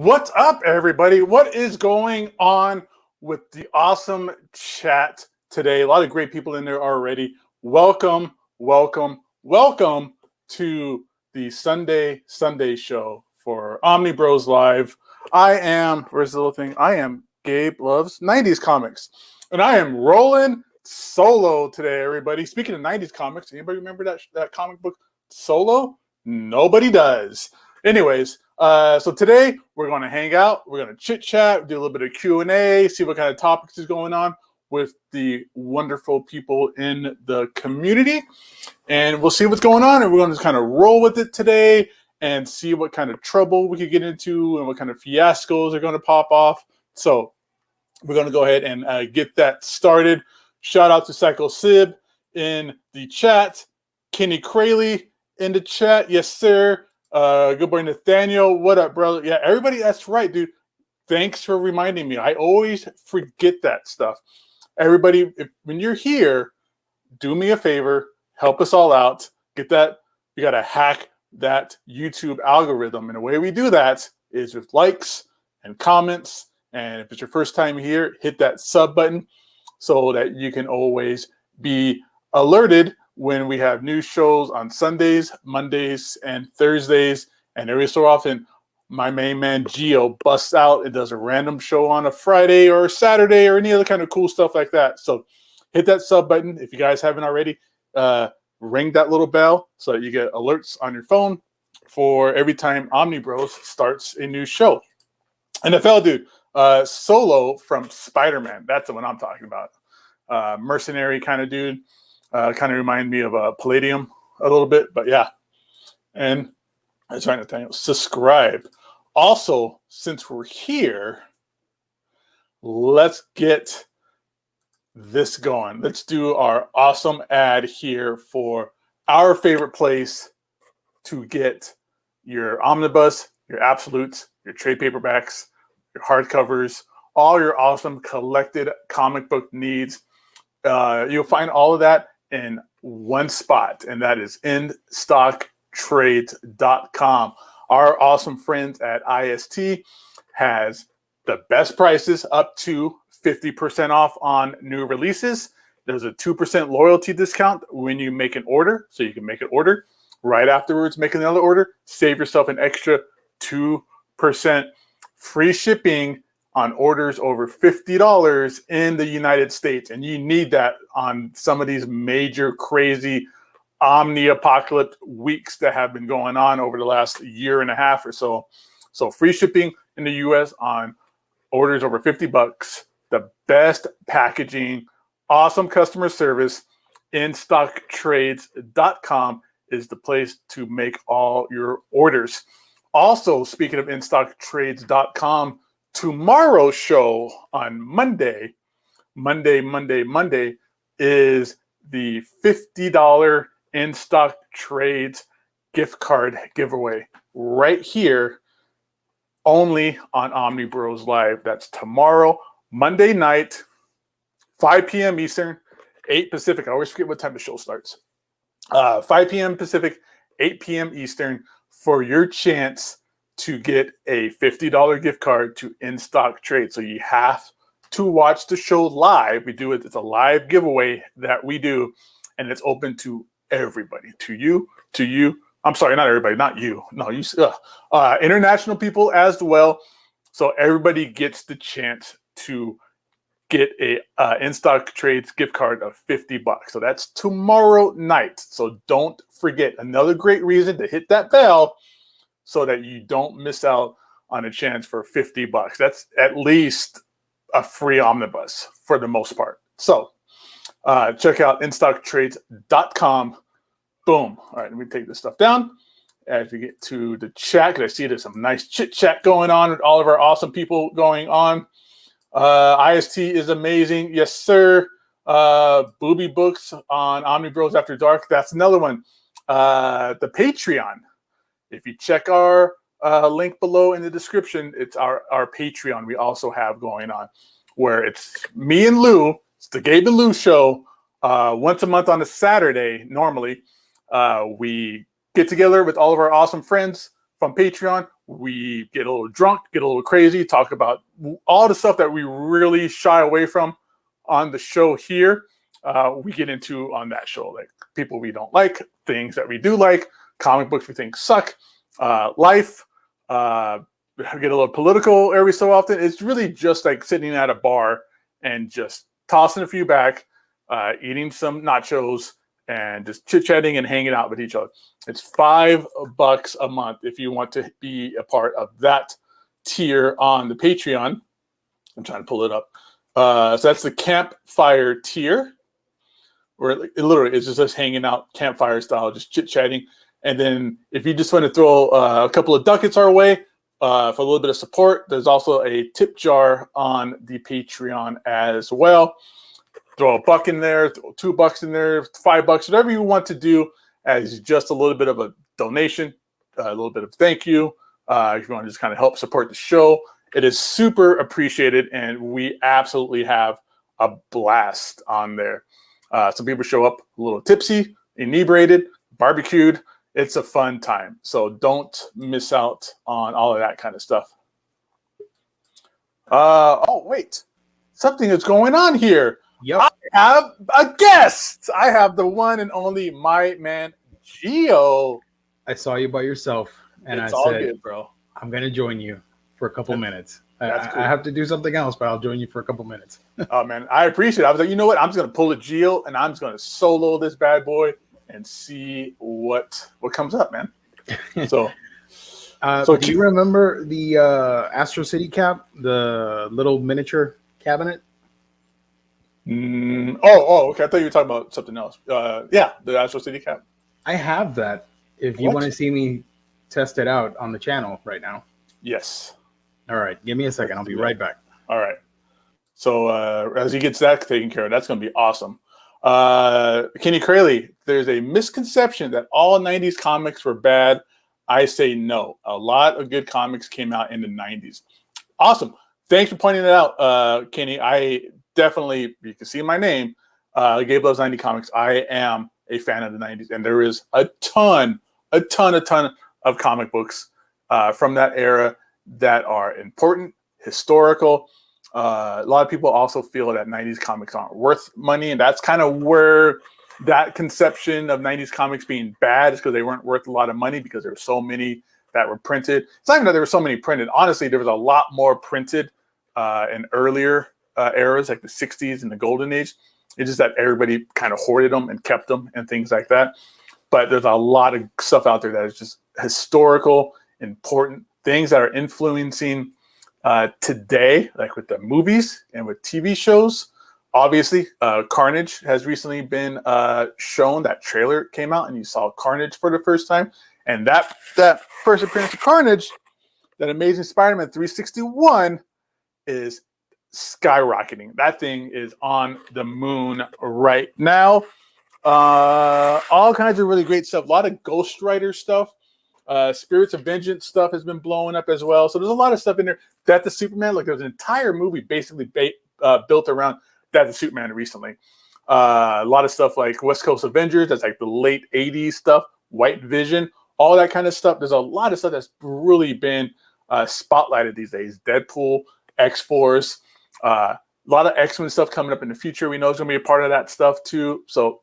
What's up, everybody? What is going on with the awesome chat today? A lot of great people in there already. Welcome to the Sunday show for Omnibros Live. I am, where's the little thing? I am Gabe Loves 90s Comics. And I am rolling solo today, everybody. Speaking of 90s comics, anybody remember that comic book Solo? Nobody does. Anyways, so today we're going to hang out, we're going to chit chat, do a little bit of Q&A, see what kind of topics is going on with the wonderful people in the community, and we'll see what's going on, and we're going to kind of roll with it today and see what kind of trouble we could get into and what kind of fiascos are going to pop off. So we're going to go ahead and get that started. Shout out to Psycho Sib in the chat, Kenny Crayley in the chat, yes sir. Good boy Nathaniel, what up, brother? Yeah, everybody, that's right, dude. Thanks for reminding me. I always forget that stuff. Everybody, when you're here, do me a favor, help us all out. Get that. You got to hack that YouTube algorithm. And the way we do that is with likes and comments. And if it's your first time here, hit that sub button so that you can always be alerted when we have new shows on Sundays, Mondays, and Thursdays. And every so often, my main man Gio busts out and does a random show on a Friday or a Saturday or any other kind of cool stuff like that. So hit that sub button if you guys haven't already. Ring that little bell so that you get alerts on your phone for every time Omnibros starts a new show. NFL dude, Solo from Spider-Man. That's the one I'm talking about. Mercenary kind of dude. Kind of remind me of Palladium a little bit, but yeah. And I'm trying to tell you, subscribe. Also, since we're here, let's get this going. Let's do our awesome ad here for our favorite place to get your omnibus, your absolutes, your trade paperbacks, your hardcovers, all your awesome collected comic book needs. You'll find all of that in one spot, and that is instocktrades.com. Our awesome friends at IST has the best prices up to 50% off on new releases. There's a 2% loyalty discount when you make an order, so you can make an order right afterwards, make another order, save yourself an extra 2%. Free shipping on orders over $50 in the United States. And you need that on some of these major crazy omni-apocalypse weeks that have been going on over the last year and a half or so. So free shipping in the US on orders over $50, the best packaging, awesome customer service. InStockTrades.com is the place to make all your orders. Also, speaking of InStockTrades.com, tomorrow's show on Monday is the $50 In Stock Trades gift card giveaway right here only on Omnibros Live. That's tomorrow, Monday night, 5 p.m. Eastern, 8 Pacific. I always forget what time the show starts. 5 p.m. Pacific, 8 p.m. Eastern for your chance to get a $50 gift card to In Stock Trade. So you have to watch the show live. We do it. It's a live giveaway that we do, and it's open to everybody, to you. I'm sorry, not everybody, not you. No, you. International people as well. So everybody gets the chance to get a In Stock Trades gift card of $50. So that's tomorrow night. So don't forget, another great reason to hit that bell so that you don't miss out on a chance for $50. That's at least a free omnibus for the most part. So check out InStockTrades.com. Boom. All right, let me take this stuff down as we get to the chat, because I see there's some nice chit chat going on with all of our awesome people going on. IST is amazing. Yes, sir. Booby Books on Omnibros After Dark. That's another one. The Patreon. If you check our link below in the description, it's our Patreon we also have going on, where it's me and Lou. It's the Gabe and Lou show once a month on a Saturday. Normally, we get together with all of our awesome friends from Patreon. We get a little drunk, get a little crazy, talk about all the stuff that we really shy away from on the show here. We get into on that show, like people we don't like, things that we do like, comic books we think suck, life. We get a little political every so often. It's really just like sitting at a bar and just tossing a few back, eating some nachos, and just chit-chatting and hanging out with each other. It's $5 a month if you want to be a part of that tier on the Patreon. I'm trying to pull it up. So that's the campfire tier, where it literally is just us hanging out, campfire style, just chit-chatting. And then if you just want to throw a couple of ducats our way for a little bit of support, there's also a tip jar on the Patreon as well. Throw $1 in there, throw $2 in there, $5, whatever you want to do as just a little bit of a donation, a little bit of thank you. If you want to just kind of help support the show, it is super appreciated, and we absolutely have a blast on there. Some people show up a little tipsy, inebriated, barbecued. It's a fun time. So don't miss out on all of that kind of stuff. Oh, wait. Something is going on here. Yep. I have a guest. I have the one and only my man, Gio. I saw you by yourself, and It's I all said, good, bro. I'm going to join you for a couple minutes. That's cool. I have to do something else, but I'll join you for a couple minutes. Oh, man, I appreciate it. I was like, you know what? I'm just going to pull a Gio, and I'm just going to solo this bad boy and see what comes up, man. So, do you remember the Astro City cap, the little miniature cabinet? Okay. I thought you were talking about something else. Yeah, the Astro City cap. I have that. If you want to see me test it out on the channel right now. Yes. All right. Give me a second. I'll be right back. All right. So as he gets that taken care of, that's going to be awesome. Kenny Crayley, there's a misconception that all 90s comics were bad. I say no. A lot of good comics came out in the 90s. Awesome. Thanks for pointing it out, Kenny. I definitely, you can see my name, Gabe Loves 90 Comics. I am a fan of the 90s, and there is a ton of comic books from that era that are important, historical. A lot of people also feel that 90s comics aren't worth money, and that's kind of where that conception of 90s comics being bad is, because they weren't worth a lot of money because there were so many that were printed. It's not even that there were so many printed. Honestly, there was a lot more printed in earlier eras, like the 60s and the golden age. It's just that everybody kind of hoarded them and kept them and things like that. But there's a lot of stuff out there that is just historical, important things that are influencing today, like with the movies and with TV shows. Obviously, Carnage has recently been shown. That trailer came out, and you saw Carnage for the first time. And that first appearance of Carnage, that Amazing Spider-Man 361, is skyrocketing. That thing is on the moon right now. All kinds of really great stuff. A lot of Ghost Rider stuff. Spirits of Vengeance stuff has been blowing up as well. So there's a lot of stuff in there. Death of Superman, like there's an entire movie basically built around Death of Superman recently. A lot of stuff like West Coast Avengers, that's like the late 80s stuff, White Vision, all that kind of stuff. There's a lot of stuff that's really been spotlighted these days. Deadpool, X-Force, a lot of X-Men stuff coming up in the future. We know it's going to be a part of that stuff too. So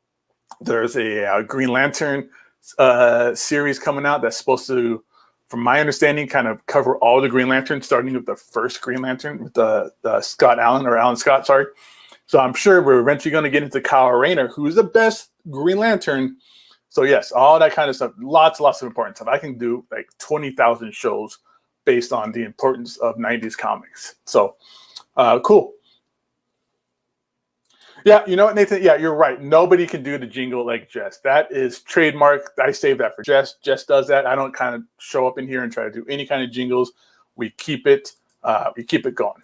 there's a Green Lantern series coming out that's supposed to, from my understanding, kind of cover all the Green Lanterns, starting with the first Green Lantern with the Alan Scott, sorry. So I'm sure we're eventually going to get into Kyle Rayner, who's the best Green Lantern. So yes, all that kind of stuff, lots of important stuff. I can do like 20,000 shows based on the importance of 90s comics. So cool. Yeah, you know what, Nathan? Yeah, you're right. Nobody can do the jingle like Jess. That is trademark. I save that for Jess. Jess does that. I don't kind of show up in here and try to do any kind of jingles. We keep it going.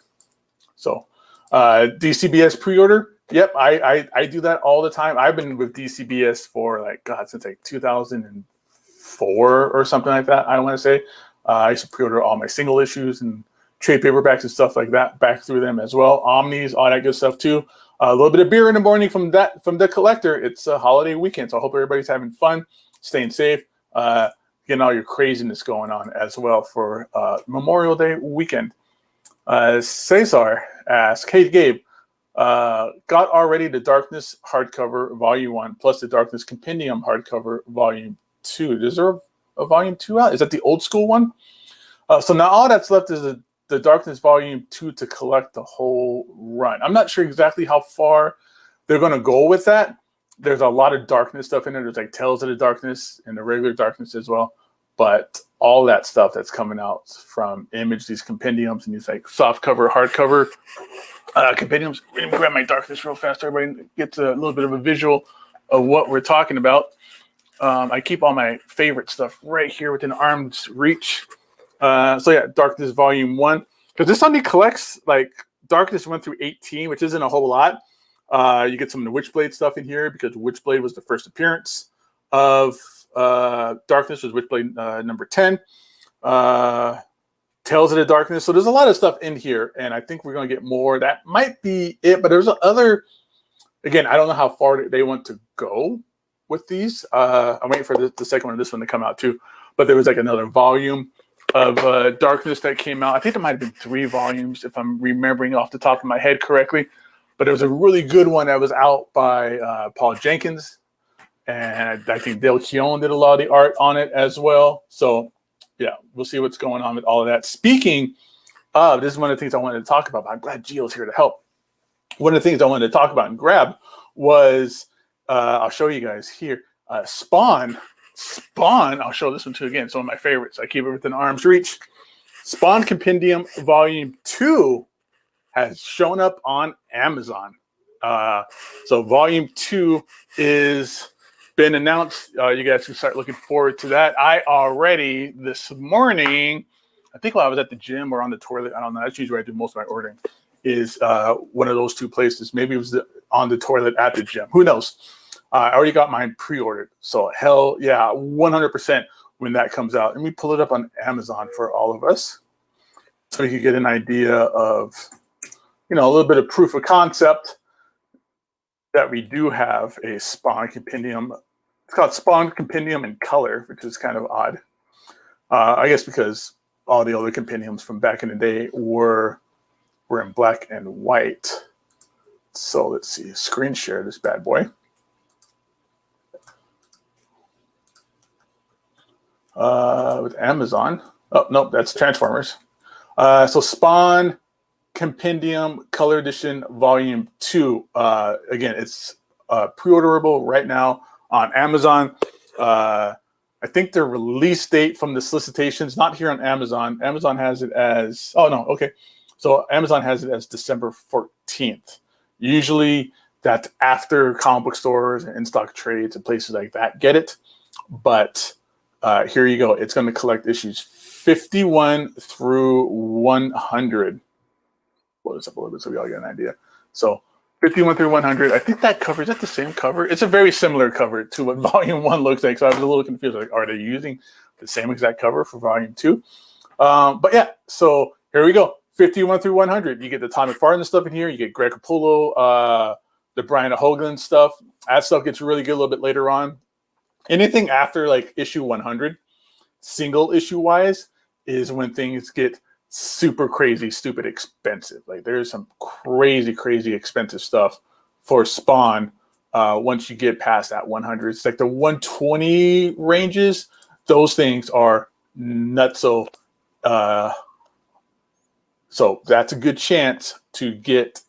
So DCBS pre-order. Yep, I do that all the time. I've been with DCBS for since like 2004 or something like that, I want to say. I used to pre-order all my single issues and trade paperbacks and stuff like that back through them as well. Omnis, all that good stuff too. A little bit of beer in the morning from the collector. It's a holiday weekend, so I hope everybody's having fun, staying safe. Again, getting all your craziness going on as well for Memorial Day weekend. Cesar asks, hey, Gabe, got already the Darkness hardcover Volume 1 plus the Darkness Compendium hardcover Volume 2. Is there a Volume 2 out? Is that the old school one? So now all that's left is the Darkness Volume 2 to collect the whole run. I'm not sure exactly how far they're going to go with that. There's a lot of Darkness stuff in there. There's like Tales of the Darkness and the regular Darkness as well. But all that stuff that's coming out from Image, these compendiums and these like soft cover, hardcover compendiums. Let me grab my Darkness real fast. Everybody gets a little bit of a visual of what we're talking about. I keep all my favorite stuff right here within arm's reach. So yeah, Darkness Volume 1. Because this only collects like Darkness 1 through 18, which isn't a whole lot. You get some of the Witchblade stuff in here because Witchblade was the first appearance of Darkness, was Witchblade number 10. Tales of the Darkness. So there's a lot of stuff in here, and I think we're going to get more. That might be it, but there's other, again, I don't know how far they want to go with these. I'm waiting for the second one of this one to come out too. But there was like another volume of Darkness that came out. I think there might have been 3 volumes if I'm remembering off the top of my head correctly. But there was a really good one that was out by Paul Jenkins. And I think Dale Keown did a lot of the art on it as well. So, yeah, we'll see what's going on with all of that. Speaking of, this is one of the things I wanted to talk about. But I'm glad Gio's here to help. One of the things I wanted to talk about and grab was, I'll show you guys here, Spawn, I'll show this one too again. Some of my favorites. I keep it within arm's reach. Spawn Compendium Volume 2 has shown up on Amazon. So Volume 2 is been announced. You guys can start looking forward to that. I already this morning, I think while I was at the gym or on the toilet, I don't know. That's usually where I do most of my ordering. Is one of those two places. Maybe it was on the toilet at the gym. Who knows? I already got mine pre-ordered. So hell yeah, 100% when that comes out. And we pull it up on Amazon for all of us, so you can get an idea of, a little bit of proof of concept that we do have a Spawn Compendium. It's called Spawn Compendium in color, which is kind of odd. I guess because all the other compendiums from back in the day were in black and white. So let's see, screen share this bad boy. With Amazon. Oh, no, that's Transformers. So Spawn Compendium Color Edition Volume 2. Again, it's pre-orderable right now on Amazon. I think the release date from the solicitations, not here on Amazon. Amazon has it as, oh no, okay. So Amazon has it as December 14th. Usually that's after comic book stores and in-stock trades and places like that get it. But here you go. It's going to collect issues 51 through 100. Blow this up a little bit so we all get an idea. So 51 through 100. I think that cover, is that the same cover? It's a very similar cover to what Volume 1 looks like. So I was a little confused. Like, are they using the same exact cover for Volume 2? But yeah, so here we go. 51 through 100. You get the Todd McFarlane stuff in here. You get Greg Capullo, the Brian Hoagland stuff. That stuff gets really good a little bit later on. Anything after like issue 100, single issue wise, is when things get super crazy, stupid expensive. Like there's some crazy expensive stuff for Spawn once you get past that 100. It's like the 120 ranges. Those things are nutso. So that's a good chance to get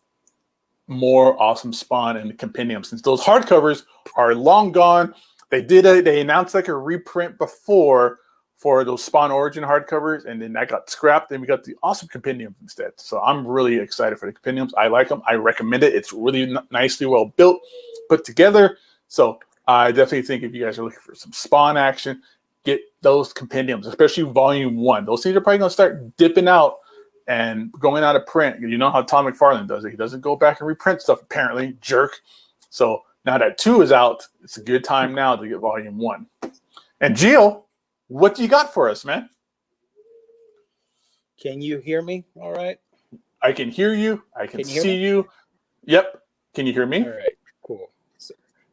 more awesome Spawn in the compendium, since those hardcovers are long gone. They announced like a reprint before for those Spawn Origin hardcovers, and then that got scrapped, and we got the awesome compendiums instead. So I'm really excited for the compendiums. I like them. I recommend it. It's really nicely well built, put together. So I definitely think if you guys are looking for some Spawn action, get those compendiums, especially Volume 1. Those things are probably going to start dipping out and going out of print. You know how Todd McFarlane does it. He doesn't go back and reprint stuff, apparently. Jerk. So now that 2 is out, it's a good time now to get Volume 1. And Gio, what do you got for us, man? Can you hear me all right? I can hear you. I can see you. Yep. Can you hear me? All right, cool.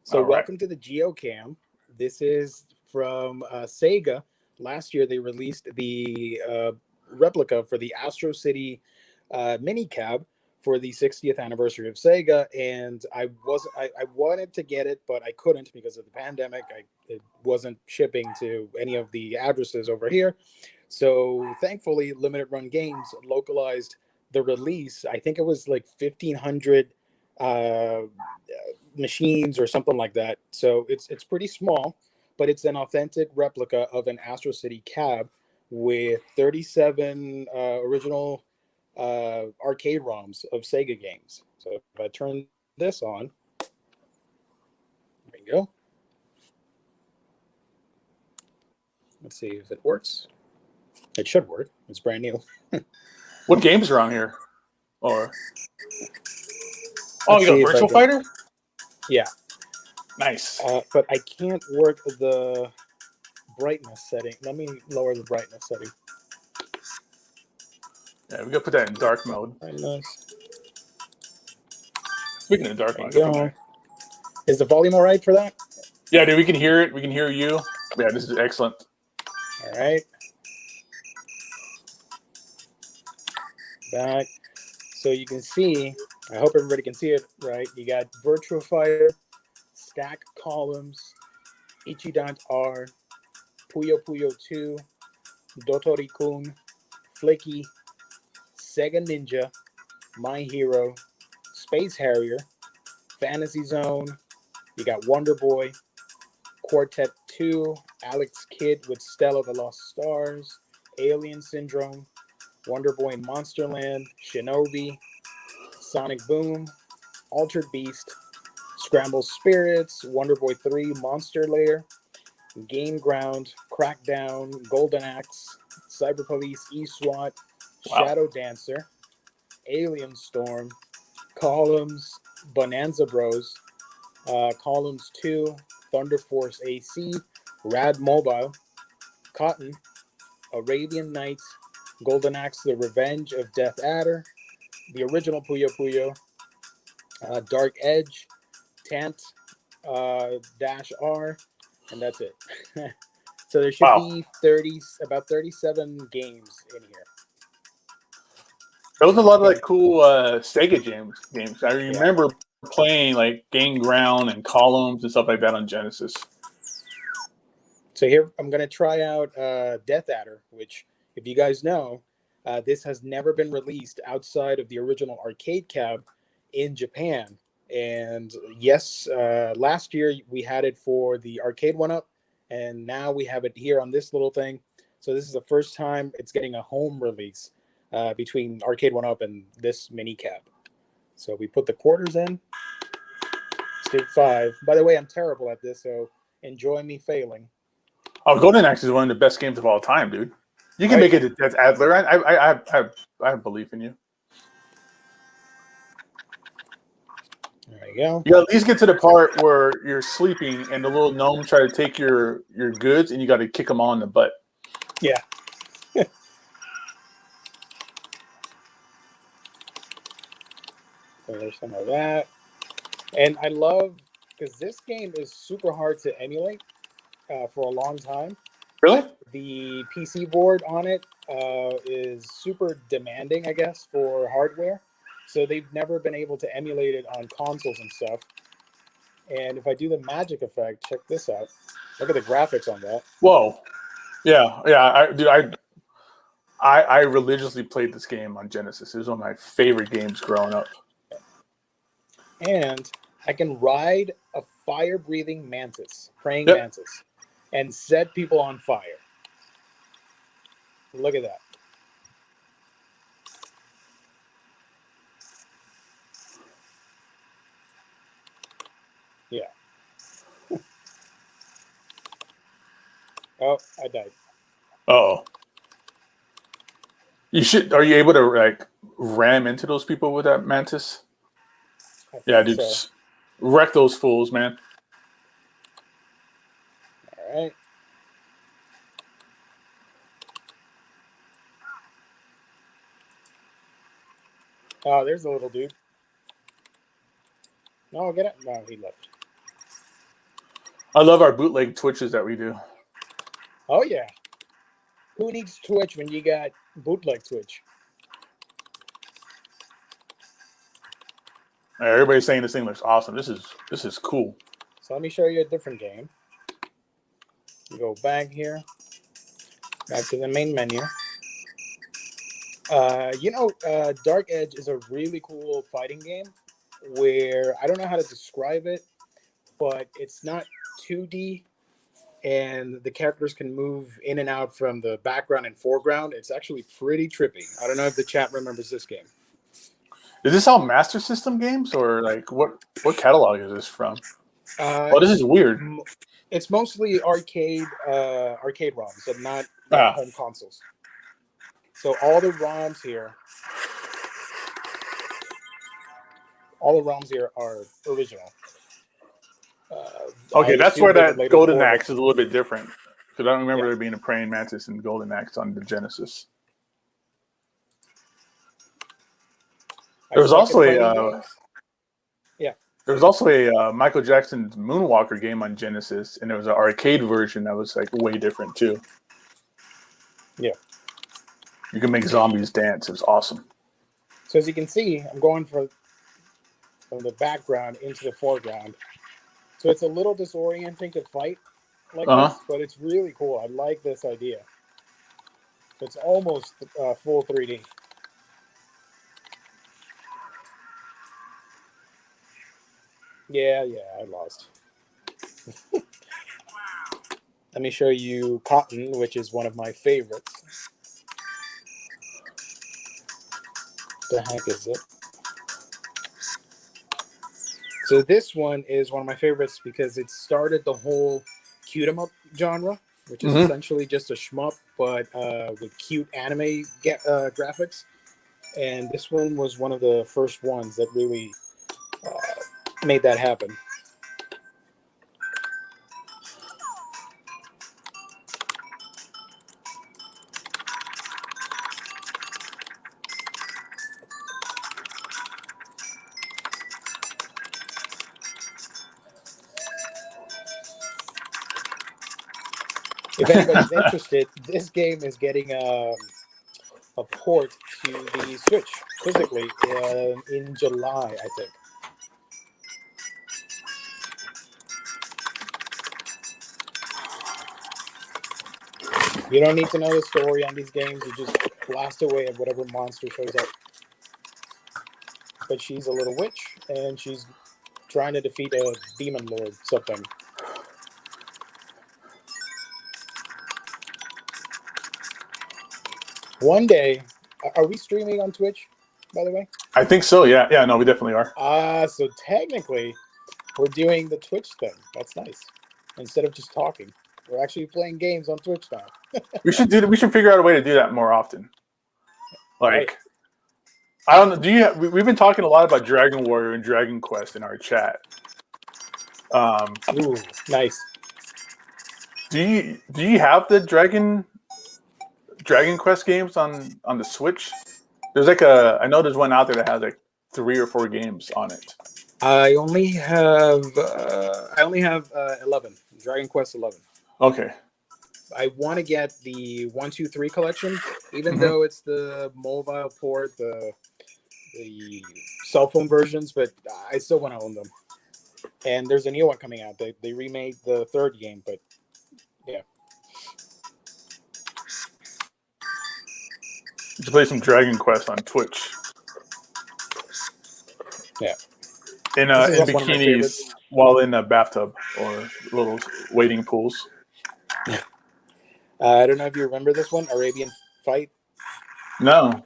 So welcome to the GeoCam. This is from Sega last year they released the replica for the Astro City mini cab for the 60th anniversary of Sega, and I wanted to get it, but I couldn't because of the pandemic. It wasn't shipping to any of the addresses over here. So thankfully, Limited Run Games localized the release. I think it was like 1,500 machines or something like that. So it's pretty small, but it's an authentic replica of an Astro City cab with 37 original arcade ROMs of Sega games. So if I turn this on, there you go. Let's see if it works. It should work. It's brand new. What games are on here? Or you got Virtual Fighter? Yeah. Nice. But I can't work the brightness setting. Let me lower the brightness setting. Yeah, we gotta put that in dark mode. Brightness. Speaking of dark mode, is the volume all right for that? Yeah, dude, we can hear it. We can hear you. Yeah, this is excellent. All right. Back. So you can see, I hope everybody can see it right. You got Virtua Fighter, Stack Columns, Ichidan R, Puyo Puyo 2, Dotori-kun, Flicky, Sega Ninja, My Hero, Space Harrier, Fantasy Zone. You got Wonder Boy, Quartet 2, Alex Kidd with Stella the Lost Stars, Alien Syndrome, Wonder Boy in Monsterland, Shinobi, Sonic Boom, Altered Beast, Scramble Spirits, Wonder Boy 3, Monster Lair, Game Ground, Crackdown, Golden Axe, Cyber Police, E-SWAT, Shadow Dancer, Alien Storm, Columns, Bonanza Bros, Columns 2, Thunder Force AC, Rad Mobile, Cotton, Arabian Night, Golden Axe, The Revenge of Death Adder, the original Puyo Puyo, Dark Edge, Tant, Dash R, and that's it. So there should be about 37 games in here. There was a lot of like cool Sega games. I remember playing like Game Ground and Columns and stuff like that on Genesis. So here I'm going to try out Death Adder, which, if you guys know, this has never been released outside of the original arcade cab in Japan. And yes, last year we had it for the arcade one-up, and now we have it here on this little thing. So this is the first time it's getting a home release between arcade one-up and this mini cab. So we put the quarters in. State 5. By the way, I'm terrible at this, so enjoy me failing. Oh, Golden Axe is one of the best games of all time, dude. You can make it to Death Adler. I have belief in you. There you go. You at least get to the part where you're sleeping and the little gnome try to take your goods, and you got to kick them all in the butt. Yeah. So there's some of that. And I love, because this game is super hard to emulate for a long time. Really? The PC board on it is super demanding, I guess, for hardware. So they've never been able to emulate it on consoles and stuff. And if I do the magic effect, check this out. Look at the graphics on that. Whoa. Yeah. I religiously played this game on Genesis. It was one of my favorite games growing up. And I can ride a fire-breathing mantis, praying mantis, and set people on fire. Look at that. Yeah. Oh, I died. Oh. Are you able to like ram into those people with that mantis? Yeah, dude. So. Wreck those fools, man. All right. Oh, there's a little dude. No, get it. No, he left. I love our bootleg Twitches that we do. Oh, yeah. Who needs Twitch when you got bootleg Twitch? Everybody's saying this thing looks awesome. This is cool. So let me show you a different game. You go back here, back to the main menu. Dark Edge is a really cool fighting game where I don't know how to describe it, but it's not 2D and the characters can move in and out from the background and foreground. It's actually pretty trippy. I don't know if the chat remembers this game. Is this all Master System games or like what catalog is this from? This is weird. It's mostly arcade ROMs, but not home consoles. So all the ROMs here are original. Okay, that's where that Golden Axe is a little bit different. Because I don't remember there being a praying mantis and Golden Axe on the Genesis. There was also a Michael Jackson's Moonwalker game on Genesis, and there was an arcade version that was like way different too. Yeah, you can make zombies dance. It was awesome. So as you can see, I'm going from the background into the foreground. So it's a little disorienting to fight like this, but it's really cool. I like this idea. It's almost full 3D. Yeah, I lost. Let me show you Cotton, which is one of my favorites. The heck is it? So this one is one of my favorites because it started the whole cute 'em up genre, which is essentially just a shmup, but with cute anime graphics. And this one was one of the first ones that really made that happen. If anybody's interested, this game is getting a port to the Switch physically in July, I think. You don't need to know the story on these games. You just blast away at whatever monster shows up. But she's a little witch, and she's trying to defeat a demon lord, something. One day, are we streaming on Twitch, by the way? I think so, yeah. Yeah, no, we definitely are. So technically, we're doing the Twitch thing. That's nice. Instead of just talking. We're actually playing games on Twitch now. We should figure out a way to do that more often. Like, right. I don't know. We've been talking a lot about Dragon Warrior and Dragon Quest in our chat. Ooh, nice. Do you have the Dragon Quest games on the Switch? There's I know there's one out there that has like 3 or 4 games on it. I only have 11. Dragon Quest 11. Okay. I want to get the 1, 2, 3 collection, even though it's the mobile port, the cell phone versions, but I still want to own them. And there's a new one coming out. They remade the 3rd game, but yeah. You should play some Dragon Quest on Twitch. Yeah. In bikinis while in a bathtub or little wading pools. I don't know if you remember this one, Arabian Fight. No.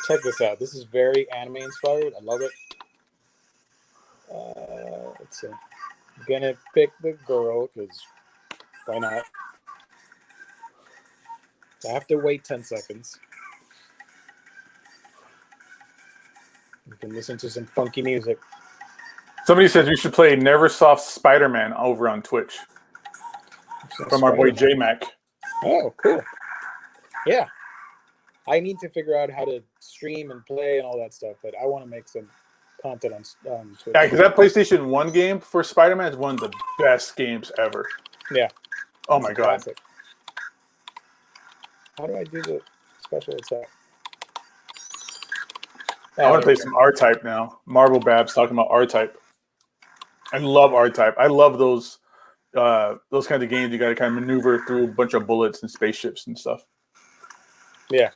Check this out. This is very anime inspired. I love it. Let's see. I'm gonna pick the girl because why not? I have to wait 10 seconds. You can listen to some funky music. Somebody says we should play Neversoft Spider-Man over on Twitch. From our boy J-Mac. Oh, cool. Yeah. I need to figure out how to stream and play and all that stuff, but I want to make some content on Twitch. Yeah, because that PlayStation 1 game for Spider-Man is one of the best games ever. Yeah. Oh my God. Classic. How do I do the special attack? I want to play some R-Type now. Marble Babs talking about R-Type. I love R-Type. I love those kinds of games. You got to kind of maneuver through a bunch of bullets and spaceships and stuff. Yeah.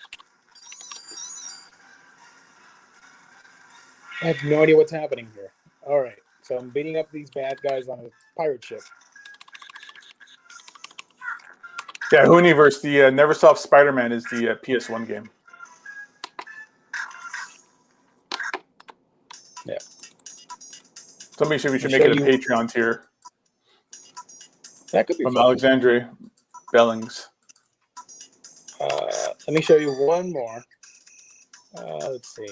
I have no idea what's happening here. All right. So I'm beating up these bad guys on a pirate ship. Yeah, Hooniverse, the Neversoft Spider-Man is the PS1 game. Yeah. We should make it a Patreon tier. That could be from fun. Alexandre Bellings. Let me show you one more. Let's see.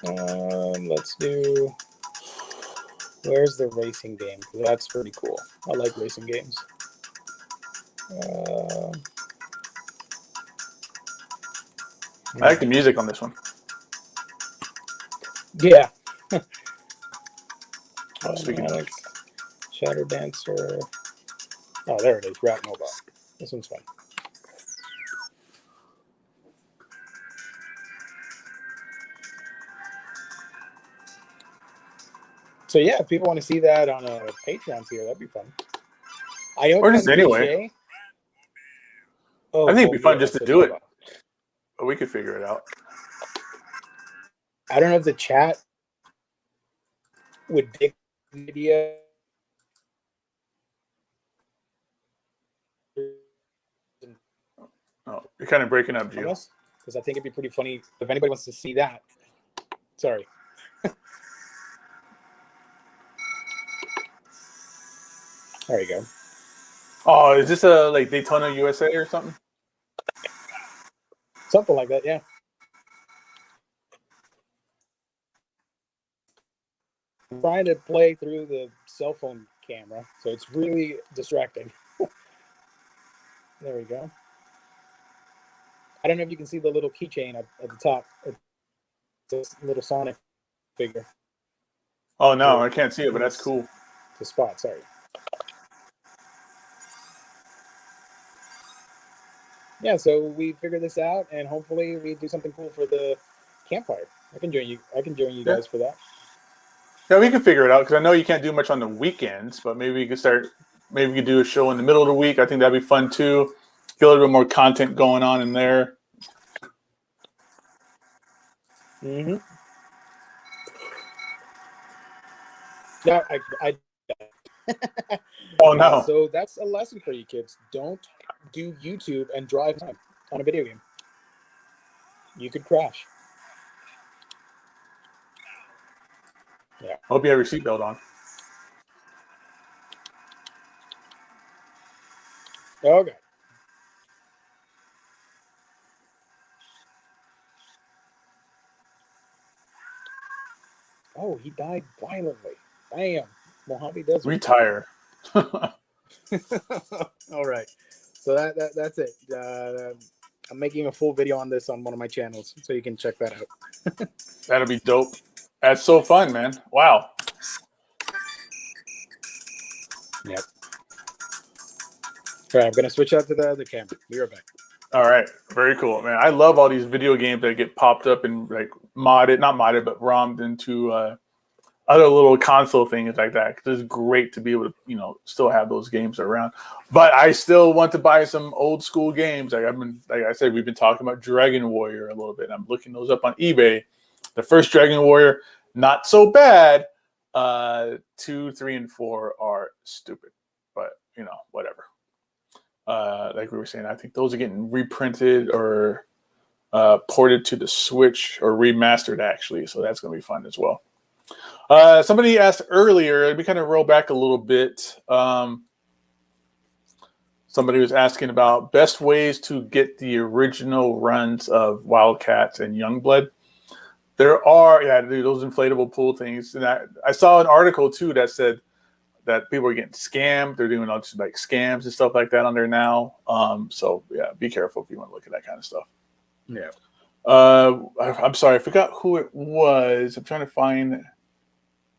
Let's do. Where's the racing game? That's pretty cool. I like racing games. I like the music on this one. Yeah. Speaking of Shadow Dancer. Oh, there it is. Rat Mobile. This one's fun. So yeah, if people want to see that on a Patreon tier, that'd be fun. Or just anyway. Oh, I think it'd be fun just to do it. But we could figure it out. I don't know if the chat would dig the idea. Oh, you're kind of breaking up, Gio. Because I think it'd be pretty funny if anybody wants to see that. Sorry. There you go. Oh, is this a like Daytona USA or something? Something like that, yeah. I'm trying to play through the cell phone camera, so it's really distracting. There we go. I don't know if you can see the little keychain at the top. It's this little Sonic figure. Oh, no, I can't see it, but that's cool. It's a spot, sorry. Yeah, so we figured this out, and hopefully we do something cool for the campfire. I can join you guys for that. Yeah, we can figure it out because I know you can't do much on the weekends, but maybe we could do a show in the middle of the week. I think that'd be fun too. Get a little bit more content going on in there. Mm-hmm. Yeah, I Oh no! So that's a lesson for you kids. Don't do YouTube and drive time on a video game. You could crash. Yeah. Hope you have your seatbelt on. Okay. Oh, he died violently. Bam. Mojave Desert. Retire. All right. So that's it. I'm making a full video on this on one of my channels, so you can check that out. That'll be dope. That's so fun, man. Wow. Yep. All right, I'm going to switch out to the other camera. Be right back. All right. Very cool, man. I love all these video games that get popped up and like not modded, but ROMmed into other little console things like that. Cause it's great to be able to, still have those games around. But I still want to buy some old school games. Like I said, we've been talking about Dragon Warrior a little bit. I'm looking those up on eBay. The first Dragon Warrior, not so bad. 2, 3, and 4 are stupid, but whatever. Like we were saying, I think those are getting reprinted or ported to the Switch or remastered actually. So that's going to be fun as well. Somebody asked earlier, we kind of roll back a little bit. Somebody was asking about best ways to get the original runs of Wildcats and Youngblood. There are, those inflatable pool things. And I saw an article too that said that people are getting scammed. They're doing all like scams and stuff like that on there now. So yeah, be careful if you want to look at that kind of stuff. Yeah. I'm sorry, I forgot who it was. I'm trying to find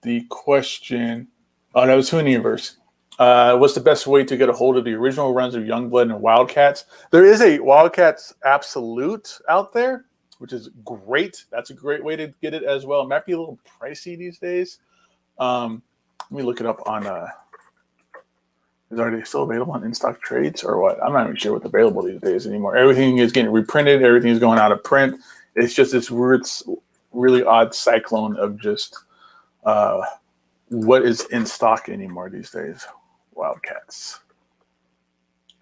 the question. Oh, that was Hooniverse. What's the best way to get a hold of the original runs of Youngblood and Wildcats? There is a Wildcats Absolute out there, which is great. That's a great way to get it as well. It might be a little pricey these days. Let me look it up on. Is it already still available on in-stock trades or what? I'm not even sure what's available these days anymore. Everything is getting reprinted. Everything is going out of print. It's just this weird, really odd cyclone of just what is in stock anymore these days. Wildcats.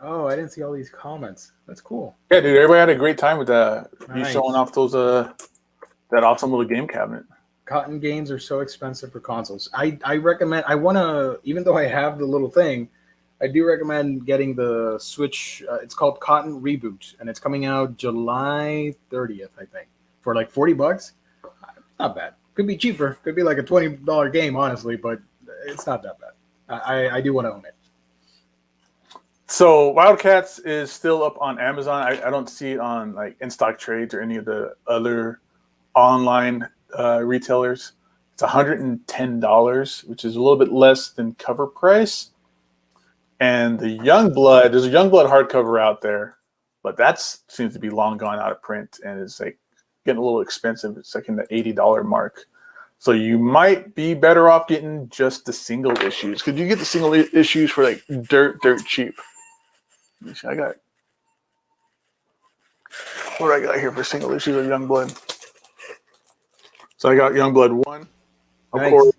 Oh, I didn't see all these comments. That's cool. Yeah, dude, everybody had a great time with you Nice. showing off those that awesome little game cabinet. Cotton games are so expensive for consoles. I recommend. I want to, even though I have the little thing, I do recommend getting the Switch. It's called Cotton Reboot, and it's coming out July 30th, I think, for like $40. Not bad. Could be cheaper. Could be like a $20 game, honestly, but it's not that bad. I do want to own it. So Wildcats is still up on Amazon. I don't see it on like in-stock trades or any of the other online retailers. It's $110, which is a little bit less than cover price. And the Youngblood, there's a Youngblood hardcover out there, but that seems to be long gone out of print and is like getting a little expensive. It's like in the $80 mark. So you might be better off getting just the single issues. Could you get the single issues for like dirt cheap? Let me see, what do I got here for single issues of Youngblood? So I got Youngblood 1. Of Nice. course,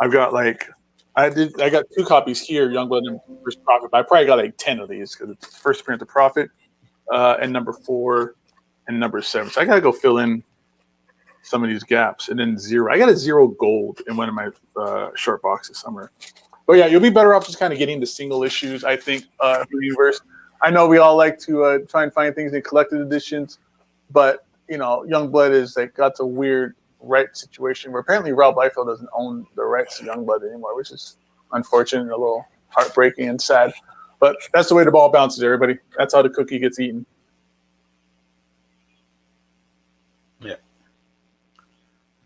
I've got I got 2 copies here, Youngblood and First Prophet, but I probably got like 10 of these because it's first appearance of Prophet, and number 4 and number 7. So I gotta go fill in some of these gaps. And then 0. I got a 0 gold in one of my short boxes somewhere. But yeah, you'll be better off just kind of getting the single issues, I think, for the universe. I know we all like to try and find things in collected editions, but you know, Youngblood is like got a weird right situation where apparently Rob Liefeld doesn't own the rights to Youngblood anymore, which is unfortunate and a little heartbreaking and sad. But that's the way the ball bounces, everybody. That's how the cookie gets eaten. Yeah.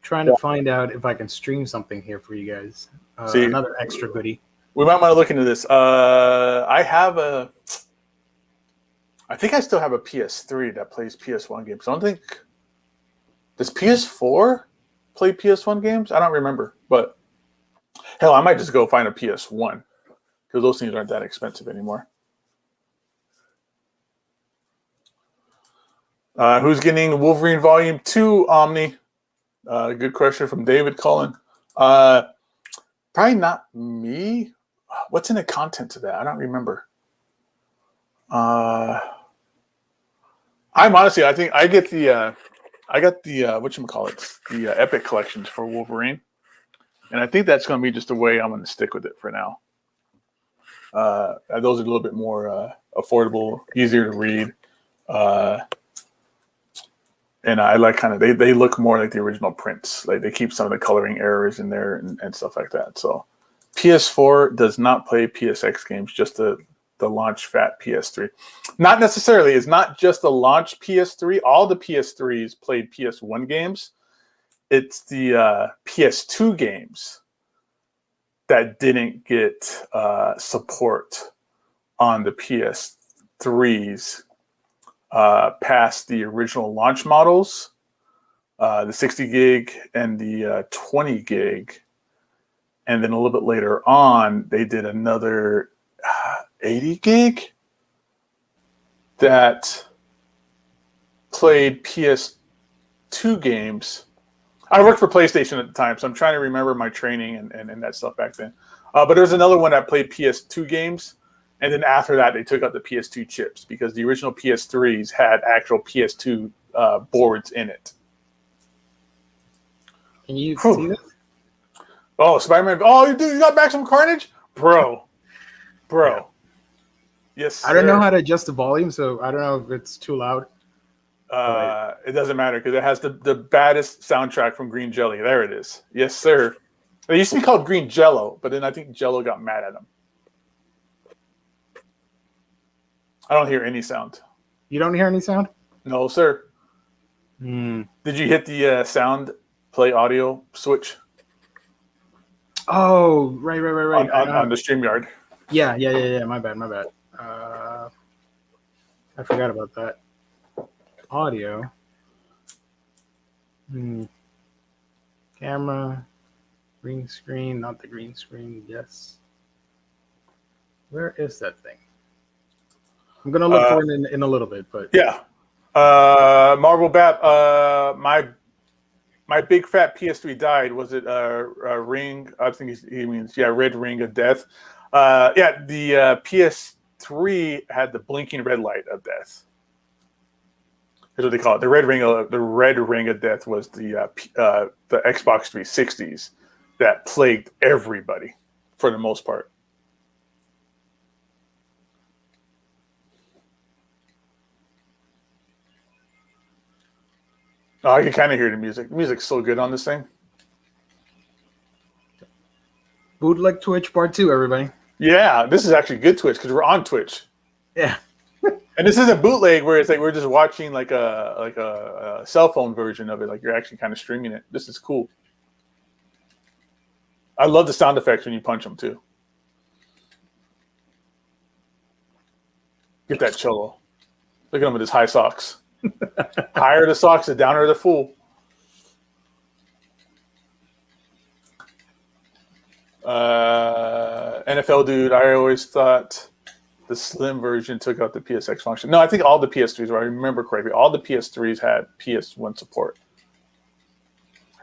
Trying to find out if I can stream something here for you guys. See, another extra goodie. We might want to look into this. I think I still have a PS3 that plays PS1 games. I don't think. Does PS4 play PS1 games? I don't remember. But hell, I might just go find a PS1 because those things aren't that expensive anymore. Who's getting Wolverine Volume 2, Omni? Good question from David Cullen. Probably not me. What's in the content of that? I don't remember. I think I get the whatchamacallit, the Epic collections for Wolverine. And I think that's going to be just the way I'm going to stick with it for now. Those are a little bit more affordable, easier to read. And I like kind of, they look more like the original prints. Like they keep some of the coloring errors in there and stuff like that. So PS4 does not play PSX games, just the launch fat PS3. Not necessarily. It's not just the launch PS3. All the PS3s played PS1 games. It's the PS2 games that didn't get support on the PS3s past the original launch models, the 60 gig and the 20 gig. And then a little bit later on, they did another 80 gig that played PS2 games. I worked for PlayStation at the time, so I'm trying to remember my training and that stuff back then. But there's another one that played PS2 games, and then after that, they took out the PS2 chips because the original PS3s had actual PS2 boards in it. Can you see this? Oh, Spider-Man! Oh, dude, you got back some Carnage, bro. Yeah. Yes, sir. I don't know how to adjust the volume, so I don't know if it's too loud. It doesn't matter because it has the baddest soundtrack from Green Jelly. There it is. Yes, sir. It used to be called Green Jello, but then I think Jello got mad at him. I don't hear any sound. You don't hear any sound? No, sir. Hmm. Did you hit the sound play audio switch? Oh, right. On the StreamYard. Yeah. My bad. I forgot about that. Audio. Camera. Green screen. Not the green screen. Yes. Where is that thing? I'm gonna look for it in a little bit, but yeah. Marvel Bat. My big fat PS3 died. Was it a ring? I think he means red ring of death. The PS3 had the blinking red light of death. That's what they call it. The red ring of death was the Xbox 360s that plagued everybody for the most part. Oh, I can kind of hear the music. The music's so good on this thing. Bootleg Twitch Part 2, everybody. Yeah, this is actually good Twitch because we're on Twitch. Yeah. And this isn't bootleg where it's like we're just watching like a cell phone version of it. Like you're actually kind of streaming it. This is cool. I love the sound effects when you punch them too. Get that cello. Look at him with his high socks. Higher the socks, the downer the fool. NFL dude, I always thought the slim version took out the PSX function. No, I think all the PS3s, if I remember correctly, all the PS3s had PS1 support.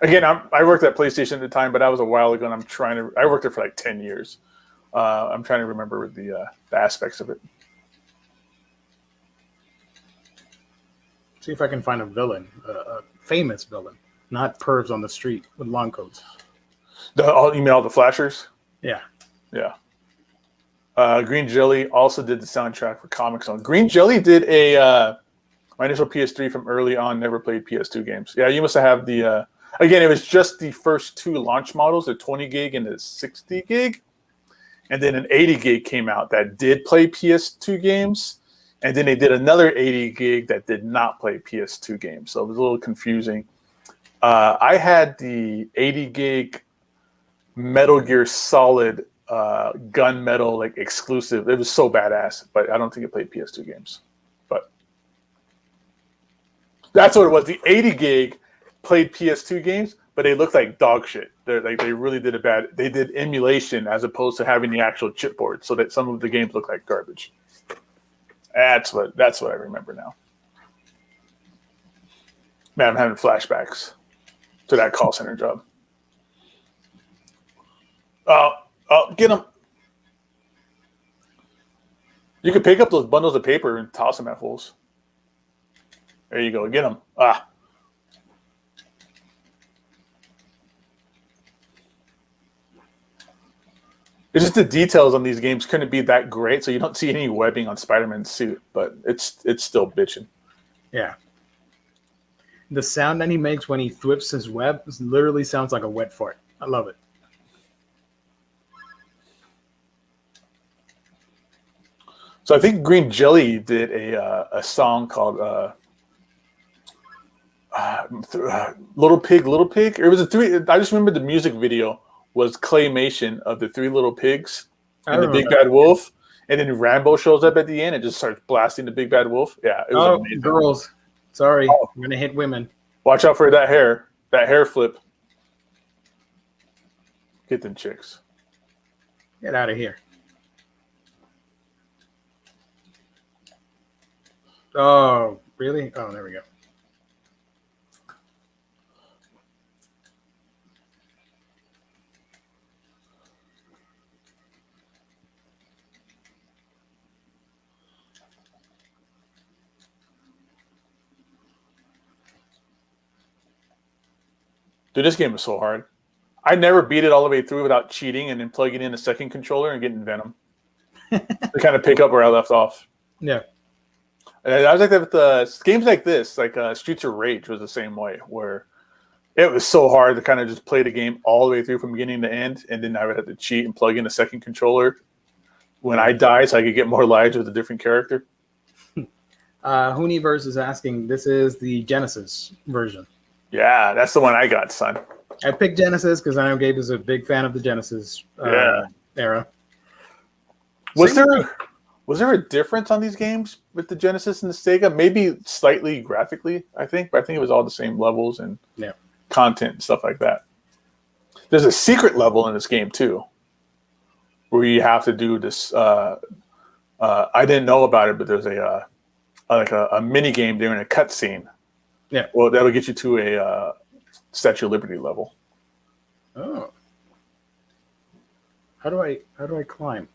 Again, I worked at PlayStation at the time, but that was a while ago, and I worked there for like 10 years. I'm trying to remember the aspects of it. See if I can find a villain, a famous villain, not pervs on the street with long coats. You mean all the flashers? Yeah. Green Jelly also did the soundtrack for Comic Zone. Green Jelly did my initial PS3 from early on. Never played PS2 games. Yeah, you must have the. Again, it was just the first two launch models, the 20 gig and the 60 gig, and then an 80 gig came out that did play PS2 games. And then they did another 80 gig that did not play PS2 games. So it was a little confusing. I had the 80 gig Metal Gear Solid gunmetal like exclusive. It was so badass, but I don't think it played PS2 games. But that's what it was. The 80 gig played PS2 games, but they looked like dog shit. They really did They did emulation as opposed to having the actual chipboard, so that some of the games look like garbage. That's what I remember now. Man, I'm having flashbacks to that call center job. Oh, get them. You can pick up those bundles of paper and toss them at fools. There you go. Get them. It's just the details on these games couldn't be that great, so you don't see any webbing on Spider-Man's suit, but it's still bitching. Yeah. The sound that he makes when he thwips his web literally sounds like a wet fart. I love it. So I think Green Jelly did a song called Little Pig, Little Pig. It was I just remember the music video was claymation of the three little pigs and the big bad wolf, and then Rambo shows up at the end and just starts blasting the big bad wolf. Yeah, it was amazing. Girls, sorry, I'm gonna hit women. Watch out for that hair flip. Get them chicks. Get out of here. Oh, really? Oh, there we go. Dude, this game is so hard. I never beat it all the way through without cheating and then plugging in a second controller and getting Venom. To kind of pick up where I left off. Yeah. And I was like that with games like this, like Streets of Rage was the same way, where it was so hard to kind of just play the game all the way through from beginning to end, and then I would have to cheat and plug in a second controller when I die so I could get more lives with a different character. Hooniverse is asking, this is the Genesis version. Yeah, that's the one I got, son. I picked Genesis because I know Gabe is a big fan of the Genesis era. Was there a difference on these games with the Genesis and the Sega? Maybe slightly graphically, I think, but I think it was all the same levels and content and stuff like that. There's a secret level in this game too, where you have to do this. I didn't know about it, but there's a mini game during a cutscene. Yeah. Well, that'll get you to a Statue of Liberty level. Oh. How do I climb?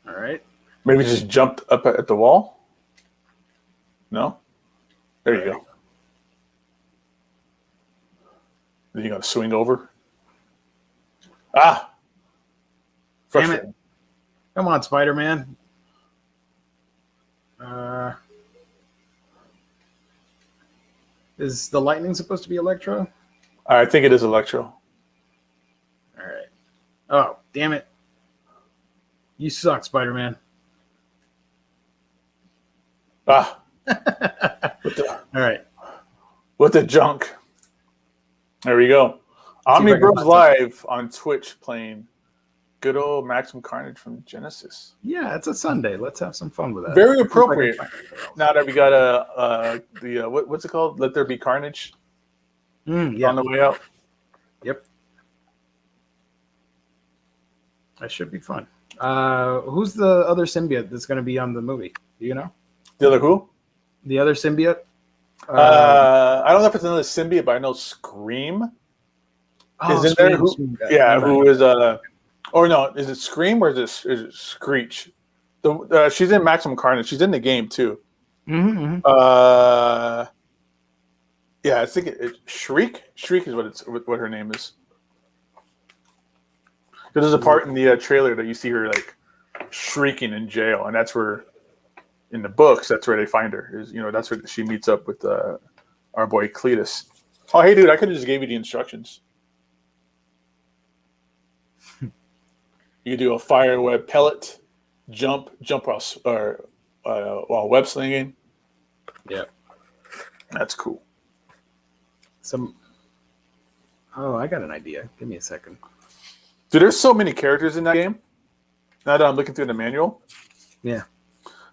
All right. Maybe just jumped up at the wall? No? There you go. Then you got to swing over. Ah! Damn it. Come on, Spider-Man. Is the lightning supposed to be Electro? I think it is Electro. All right. Oh, damn it. You suck, Spider-Man. Ah. All right. What the junk? There we go. Omnibros Live on Twitch playing good old Maximum Carnage from Genesis. Yeah, it's a Sunday. Let's have some fun with that. Very appropriate. Now that we got what's it called? Let There Be Carnage. On the way out. Yep. That should be fun. Who's the other symbiote that's going to be on the movie? Do you know? The other who? The other symbiote? I don't know if it's another symbiote, but I know Scream is in there. Who is or no, is it Scream or is it Screech? She's in Maximum Carnage. She's in the game too. Mm-hmm. Yeah, I think it's Shriek. Shriek is what her name is. There's a part in the trailer that you see her like shrieking in jail, and that's where, in the books, that's where they find her. That's where she meets up with our boy Cletus. Oh, hey, dude, I could have just gave you the instructions. You could do a fire web pellet, jump while web slinging. Yeah, that's cool. I got an idea. Give me a second. Dude, there's so many characters in that game. Now that I'm looking through the manual. Yeah.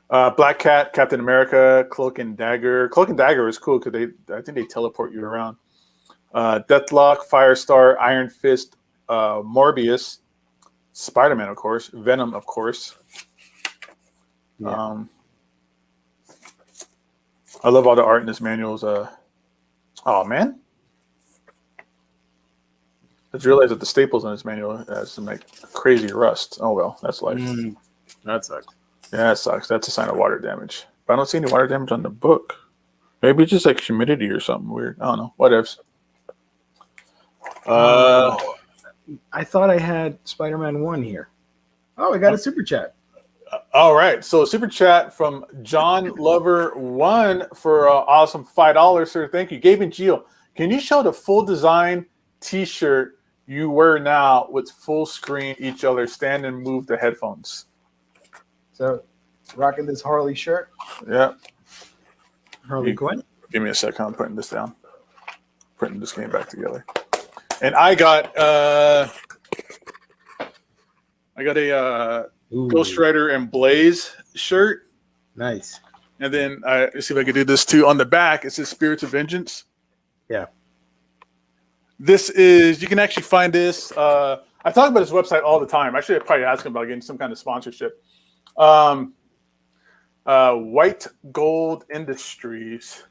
Black Cat, Captain America, Cloak and Dagger. Cloak and Dagger is cool because I think they teleport you around. Deathlock, Firestar, Iron Fist, Morbius, Spider-Man, of course, Venom, of course. Yeah. I love all the art in this manuals. Oh man, I just realized that the staples in this manual has some like crazy rust. Oh well, that's life. That sucks. Yeah, it sucks. That's a sign of water damage. But I don't see any water damage on the book. Maybe it's just like humidity or something weird. I don't know. Whatevs. I thought I had Spider-Man 1 here. Oh, I got a super chat. All right. So super chat from John Lover 1 for awesome $5, sir. Thank you. Gabe and Gio, can you show the full design t-shirt you wear now with full screen each other? Stand and move the headphones. So rocking this Harley shirt. Yeah. Harley Quinn. Give me a second. I'm putting this down. Putting this game back together. And I got a Ghost Rider and Blaze shirt. Nice. And then let's see if I can do this too. On the back, it says Spirits of Vengeance. Yeah. This is, you can actually find this. I talk about this website all the time. I should probably ask him about getting some kind of sponsorship. White Gold Industries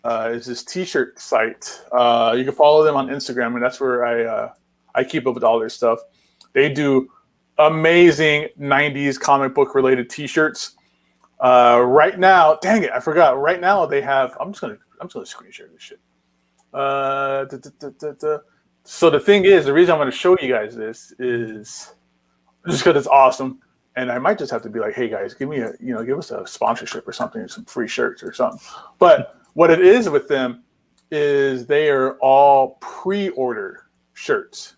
is this t-shirt site. You can follow them on Instagram, and that's where I keep up with all their stuff. They do amazing 90s comic book related t-shirts. Right now, dang it, I forgot. Right now they have, I'm just gonna screen share this shit. So the thing is, the reason I'm going to show you guys this is just because it's awesome, and I might just have to be like, hey guys, give us a sponsorship or something, or some free shirts or something. But what it is with them is they are all pre-order shirts.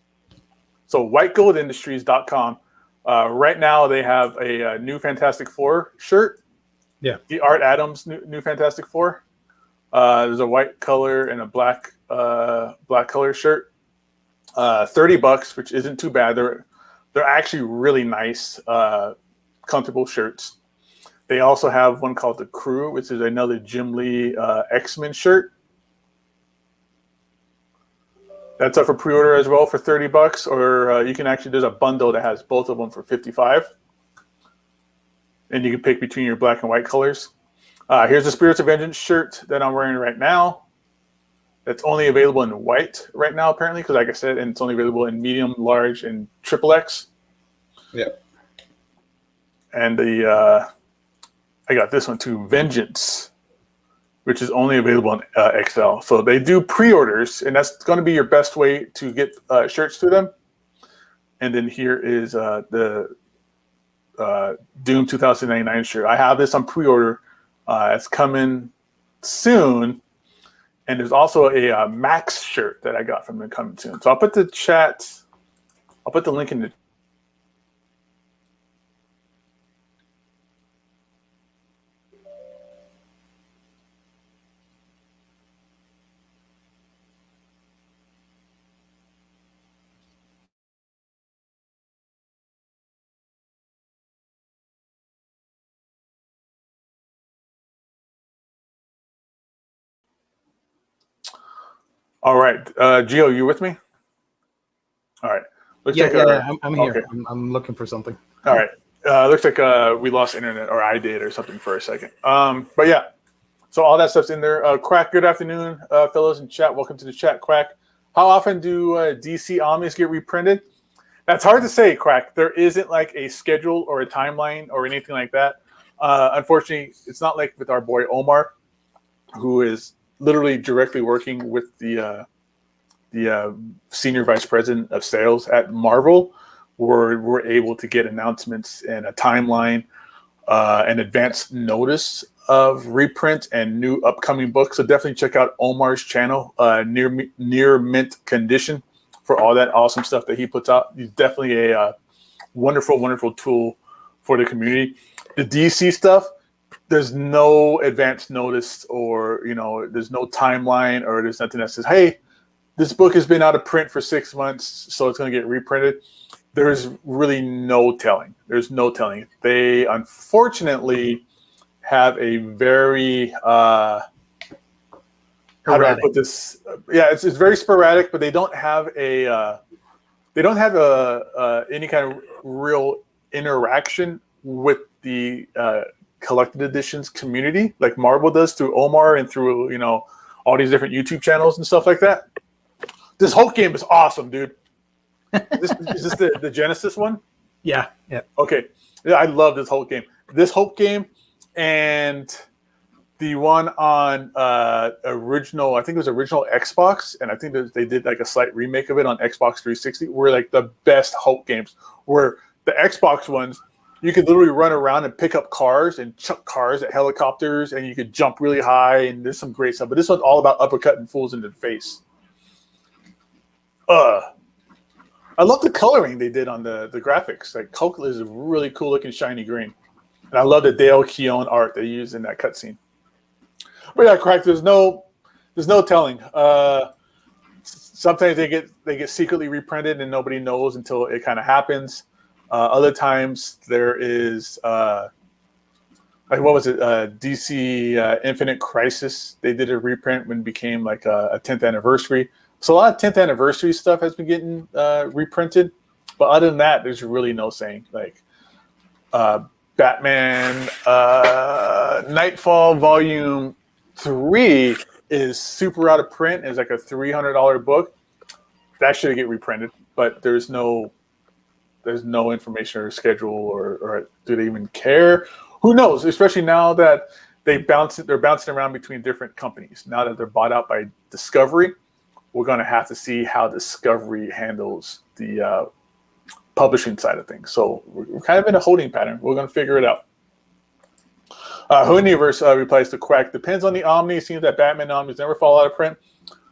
So whitegoldindustries.com. Right now they have a new Fantastic Four shirt. Yeah. The Art Adams new Fantastic Four. There's a white color and a black color shirt. $30, which isn't too bad. They're actually really nice, comfortable shirts. They also have one called the Crew, which is another Jim Lee X-Men shirt. That's up for pre-order as well for $30, or you can actually, there's a bundle that has both of them for $55. And you can pick between your black and white colors. Here's the Spirits of Vengeance shirt that I'm wearing right now. It's only available in white right now, apparently, because like I said, and it's only available in medium, large, and XXX. Yeah. And I got this one too, Vengeance, which is only available in XL. So they do pre-orders, and that's going to be your best way to get shirts to them. And then here is the Doom 2099 shirt. I have this on pre-order. It's coming soon. And there's also a Max shirt that I got from them coming soon. So I'll put the link in the. All right, Gio, you with me? All right. I'm here. Okay. I'm looking for something. All right. Looks like we lost internet, or I did, or something for a second. But yeah, so all that stuff's in there. Quack, good afternoon, fellows in chat. Welcome to the chat, Quack. How often do DC Omnis get reprinted? That's hard to say, Quack. There isn't like a schedule or a timeline or anything like that. Unfortunately, it's not like with our boy Omar, who is literally directly working with the senior vice president of sales at Marvel, where we're able to get announcements and a timeline and advance notice of reprint and new upcoming books. So definitely check out Omar's channel, Near Mint Condition, for all that awesome stuff that he puts out. He's definitely a wonderful, wonderful tool for the community. The DC stuff, there's no advance notice, or there's no timeline, or there's nothing that says, hey, this book has been out of print for 6 months, so it's going to get reprinted. There's really no telling. There's no telling. They unfortunately have a very how do I put this? Yeah, it's very sporadic, but they don't have any kind of real interaction with the collected editions community like Marvel does through Omar and through all these different YouTube channels and stuff like that. This Hulk game is awesome, dude. Is this the Genesis one? Yeah. Okay. Yeah, I love this Hulk game. This Hulk game and the one on original, I think it was original Xbox, and I think they did like a slight remake of it on Xbox 360, were like the best Hulk games. Where the Xbox ones, you could literally run around and pick up cars and chuck cars at helicopters, and you could jump really high, and there's some great stuff. But this one's all about uppercutting fools into the face. I love the coloring they did on the graphics. Like Hulk is a really cool looking shiny green. And I love the Dale Keown art they used in that cutscene. But yeah, correct. There's no telling. Sometimes they get secretly reprinted and nobody knows until it kind of happens. Other times there is like what was it? DC Infinite Crisis. They did a reprint when it became like a 10th anniversary. So a lot of 10th anniversary stuff has been getting reprinted, but other than that, there's really no saying. Like Batman Nightfall Volume 3 is super out of print. It's like a $300 book. That should get reprinted, but there's no information or schedule or do they even care? Who knows? Especially now that they're bouncing around between different companies. Now that they're bought out by Discovery, we're going to have to see how Discovery handles the publishing side of things. So we're kind of in a holding pattern. We're going to figure it out. Hooniverse replies to Quack. Depends on the Omni. It seems that Batman Omnis never fall out of print,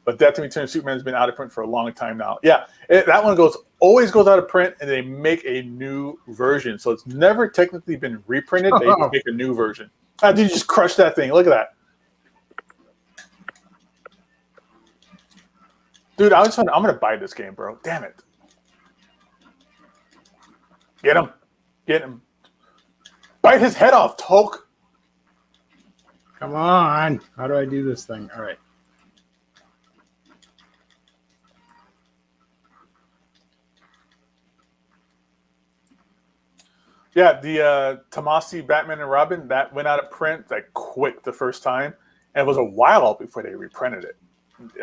but Death to Return Superman has been out of print for a long time now. Yeah, that one always goes out of print, and they make a new version. So it's never technically been reprinted. They make a new version. Did you just crush that thing? Look at that. Dude, I'm gonna buy this game, bro. Damn it. Get him. Get him. Bite his head off, Toke. Come on. How do I do this thing? All right. Yeah, the Tomasi Batman and Robin, that went out of print like quick the first time. And it was a while before they reprinted it.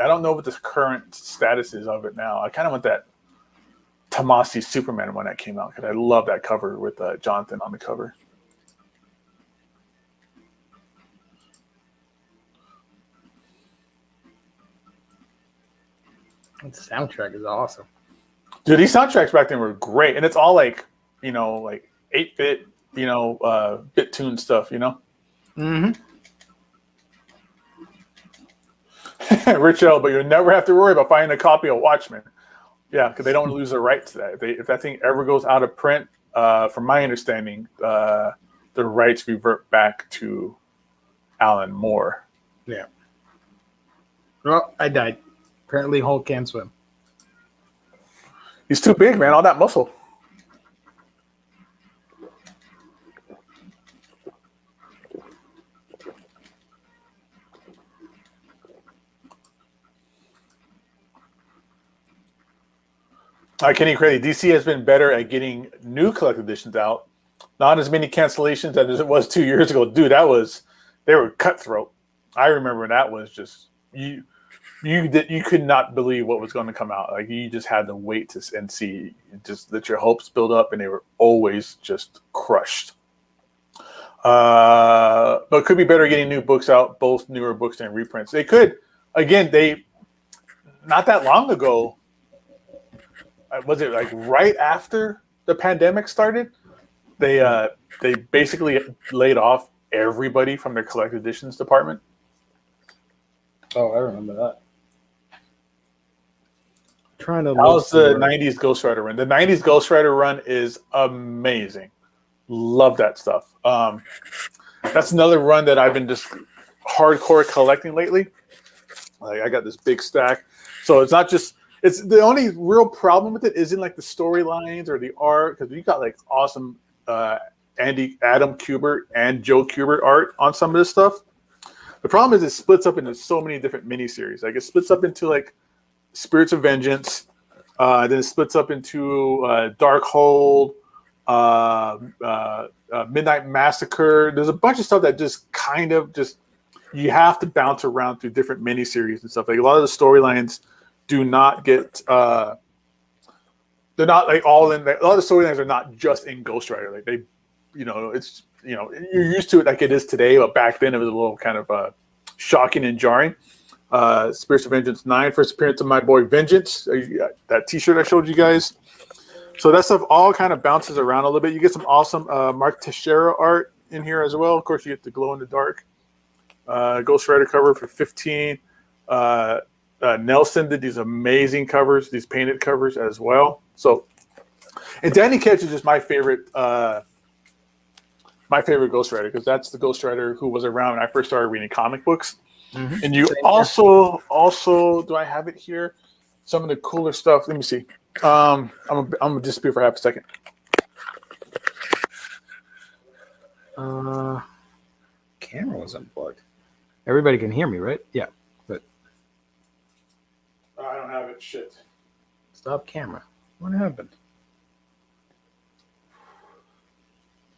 I don't know what the current status is of it now. I kind of want that Tomasi Superman one that came out because I love that cover with Jonathan on the cover. The soundtrack is awesome. Dude, these soundtracks back then were great. And it's all like, you know, like 8-bit, you know, bit tune stuff, you know? Mm-hmm. Rich L, but you'll never have to worry about finding a copy of Watchmen. Yeah, because they don't lose the rights to that. If that thing ever goes out of print, from my understanding, the rights revert back to Alan Moore. Yeah. Well, I died. Apparently Hulk can't swim. He's too big, man. All that muscle. Kenny Crazy, DC has been better at getting new collected editions out. Not as many cancellations as it was 2 years ago. Dude, they were cutthroat. I remember that was just you could not believe what was going to come out. Like you just had to wait and see, just let your hopes build up, and they were always just crushed. But it could be better getting new books out, both newer books and reprints. They could, again, not that long ago. Was it like right after the pandemic started? They basically laid off everybody from their collected editions department. Oh, I remember that. How's the 90s Ghost Rider run? The 90s Ghost Rider run is amazing. Love that stuff. That's another run that I've been just hardcore collecting lately. Like I got this big stack. So it's not just... It's the only real problem with it isn't like the storylines or the art, because you got like awesome Adam Kubert and Joe Kubert art on some of this stuff. The problem is it splits up into so many different miniseries. Like it splits up into like Spirits of Vengeance, then it splits up into Darkhold, Midnight Massacre. There's a bunch of stuff that just kind of just you have to bounce around through different miniseries and stuff. Like a lot of the storylines do not get they're not like all in. Like, a lot of the storylines are not just in Ghost Rider. Like they, it's you're used to it like it is today, but back then it was a little kind of shocking and jarring. Spirits of Vengeance 9, first appearance of my boy Vengeance. That T-shirt I showed you guys. So that stuff all kind of bounces around a little bit. You get some awesome Mark Teixeira art in here as well. Of course, you get the glow in the dark Ghost Rider cover for $15. Nelson did these amazing covers, these painted covers as well. So, and Danny Ketch is just my favorite Ghost Rider, because that's the Ghost Rider who was around when I first started reading comic books. Mm-hmm. And you also, do I have it here? Some of the cooler stuff. Let me see. I'm gonna disappear for half a second. Camera was unplugged. Everybody can hear me, right? Yeah. I don't have it. Shit. Stop camera. What happened?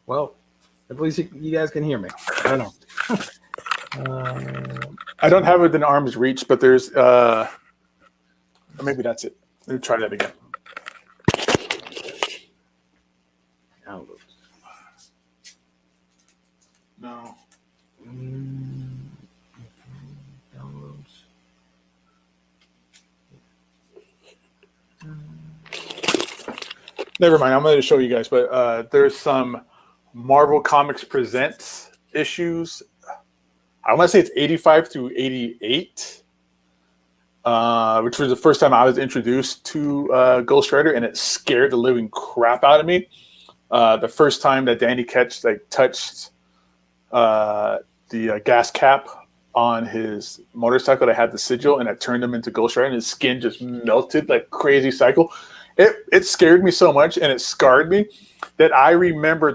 Well, at least you guys can hear me. I don't know. I don't have it in arm's reach, but there's maybe that's it. Let me try that again. Downloads. No. Downloads. Never mind. I'm going to show you guys, but there's some Marvel Comics Presents issues. I want to say it's 85 through 88, which was the first time I was introduced to Ghost Rider, and it scared the living crap out of me. The first time that Danny Ketch touched the gas cap on his motorcycle that had the sigil, and I turned him into Ghost Rider, and his skin just melted like crazy cycle. It scared me so much, and it scarred me that I remember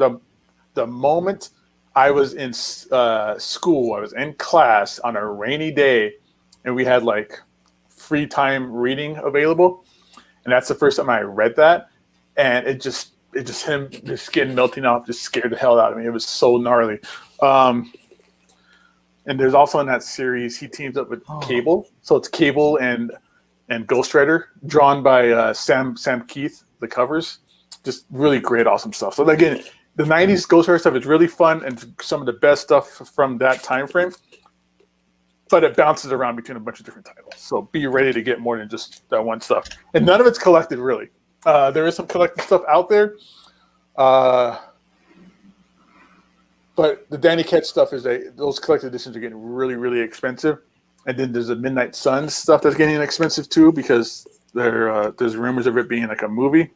the moment I was in school. I was in class on a rainy day, and we had like free time reading available, and that's the first time I read that, and it just him, the skin melting off, just scared the hell out of me. It was so gnarly. And there's also in that series, he teams up with Cable, so it's Cable and Ghost Rider, drawn by Sam Keith. The covers, just really great, awesome stuff. So again, the '90s Ghost Rider stuff is really fun and some of the best stuff from that time frame. But it bounces around between a bunch of different titles, so be ready to get more than just that one stuff. And none of it's collected, really. There is some collected stuff out there, but the Danny Ketch stuff is those collected editions are getting really, really expensive. And then there's the Midnight Suns stuff that's getting expensive too, because there's rumors of it being like a movie.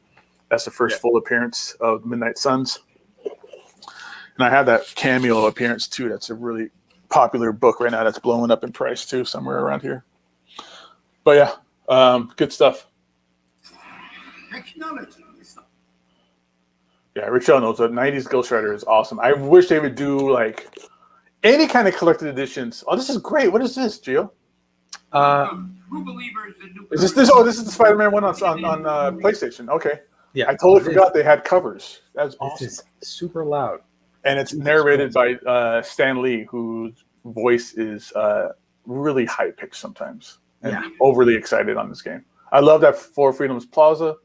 That's the first full appearance of Midnight Suns. And I have that cameo appearance too. That's a really popular book right now that's blowing up in price too, somewhere around here. But yeah, good stuff. Yeah, Richelle knows that 90s Ghost Rider is awesome. I wish they would do like any kind of collected editions. Oh, this is great. What is this, Gio? Is this? Oh, this is the Spider-Man one on PlayStation. Okay. Yeah. I totally forgot they had covers. That's awesome. This is super loud. And it's narrated by Stan Lee, whose voice is really high-pitched sometimes. And overly excited on this game. I love that Four Freedoms Plaza.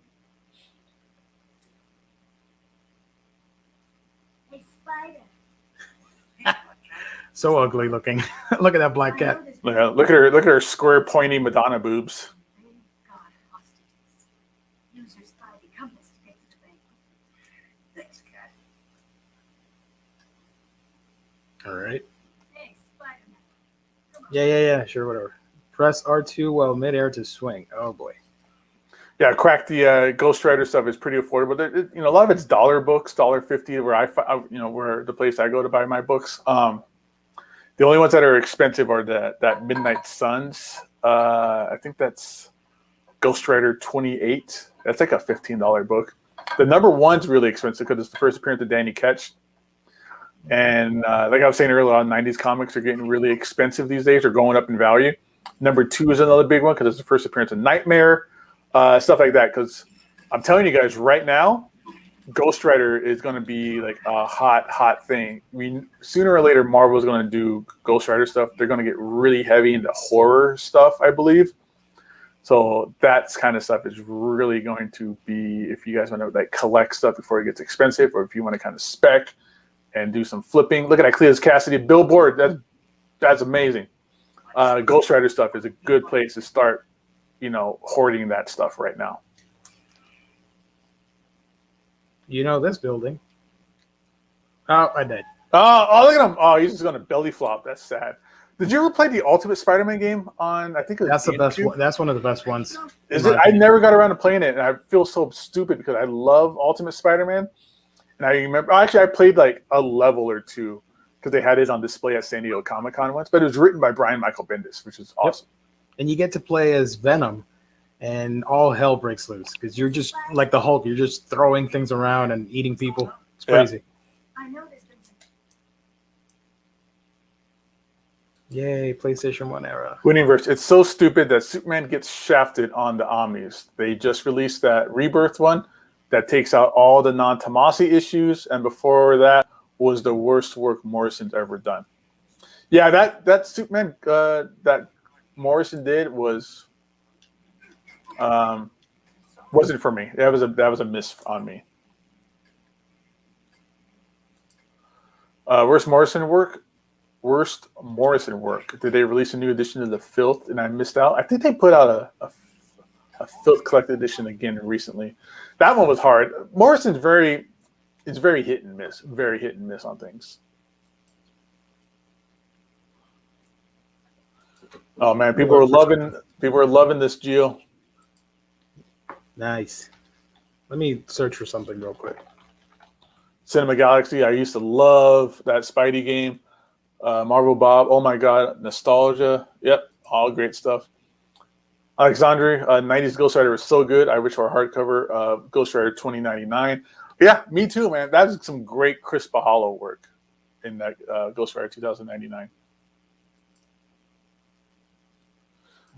So ugly looking. Look at that black cat. Yeah, look at her square, pointy Madonna boobs. All right. Yeah. Sure, whatever. Press R2 while midair to swing. Oh boy. Yeah, crack the Ghost Rider stuff is pretty affordable. A lot of it's dollar books, $1.50, where where the place I go to buy my books. The only ones that are expensive are that Midnight Suns. I think that's Ghost Rider 28. That's like a $15 book. The number one's really expensive because it's the first appearance of Danny Ketch. And like I was saying earlier, on 90s comics are getting really expensive these days. They're going up in value. Number two is another big one because it's the first appearance of Nightmare, stuff like that. Because I'm telling you guys right now, Ghost Rider is going to be like a hot thing. I mean, sooner or later, Marvel's going to do Ghost Rider stuff. They're going to get really heavy into horror stuff, I believe. So that kind of stuff is really going to be, if you guys want to like collect stuff before it gets expensive, or if you want to kind of spec and do some flipping. Look at Cletus Cassidy billboard. That's amazing. Ghost Rider stuff is a good place to start, hoarding that stuff right now. You know this building. Oh, I died. Oh, look at him. Oh, he's just going to belly flop. That's sad. Did you ever play the Ultimate Spider-Man game on, I think it was That's the best one. That's one of the best ones. Is it? I never got around to playing it, and I feel so stupid because I love Ultimate Spider-Man. And I remember, I played like a level or two because they had it on display at San Diego Comic-Con once, but it was written by Brian Michael Bendis, which is awesome. Yep. And you get to play as Venom, and all hell breaks loose because you're just like the Hulk. You're just throwing things around and eating people. It's crazy. I know this. Yay, PlayStation 1 era. Winning verse. It's so stupid that Superman gets shafted on the Omnis. They just released that Rebirth one that takes out all the non-Tomasi issues, and before that was the worst work Morrison's ever done. Yeah, that Superman that Morrison did was wasn't for me. That was a miss on me. Worst Morrison work. Did they release a new edition of The Filth and I missed out? I think they put out a Filth collected edition again recently. That one was hard. Morrison's very hit and miss. Very hit and miss on things. Oh man, people are loving this, Gio. Nice. Let me search for something real quick. Cinema Galaxy. I used to love that Spidey game. Marvel Bob, oh my god, nostalgia. Yep, all great stuff. Alexandre, 90s Ghost Rider was so good. I wish for a hardcover Ghost Rider 2099. Yeah, me too, man. That's some great Chris Bahalo work in that Ghost Rider 2099.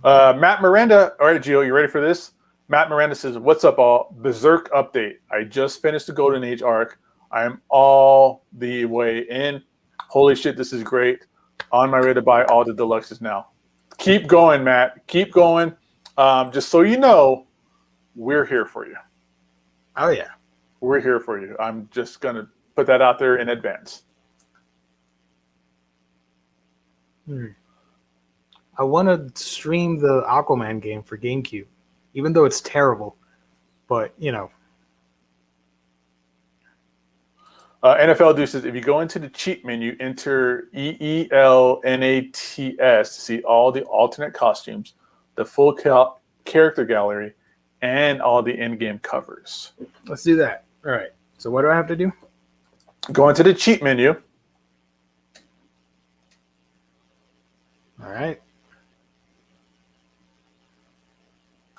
Matt Miranda. All right, Gio, you ready for this? Matt Miranda says, what's up, all? Berserk update. I just finished the Golden Age arc. I am all the way in. Holy shit, this is great. On my way to buy all the deluxes now. Keep going, Matt. Keep going. Just so you know, we're here for you. Oh, yeah. We're here for you. I'm just going to put that out there in advance. I want to stream the Aquaman game for GameCube, even though it's terrible. But, you know. NFL Dude says, if you go into the cheat menu, enter EELNATS to see all the alternate costumes, the full character gallery, and all the in-game covers. Let's do that. All right. So what do I have to do? Go into the cheat menu. All right.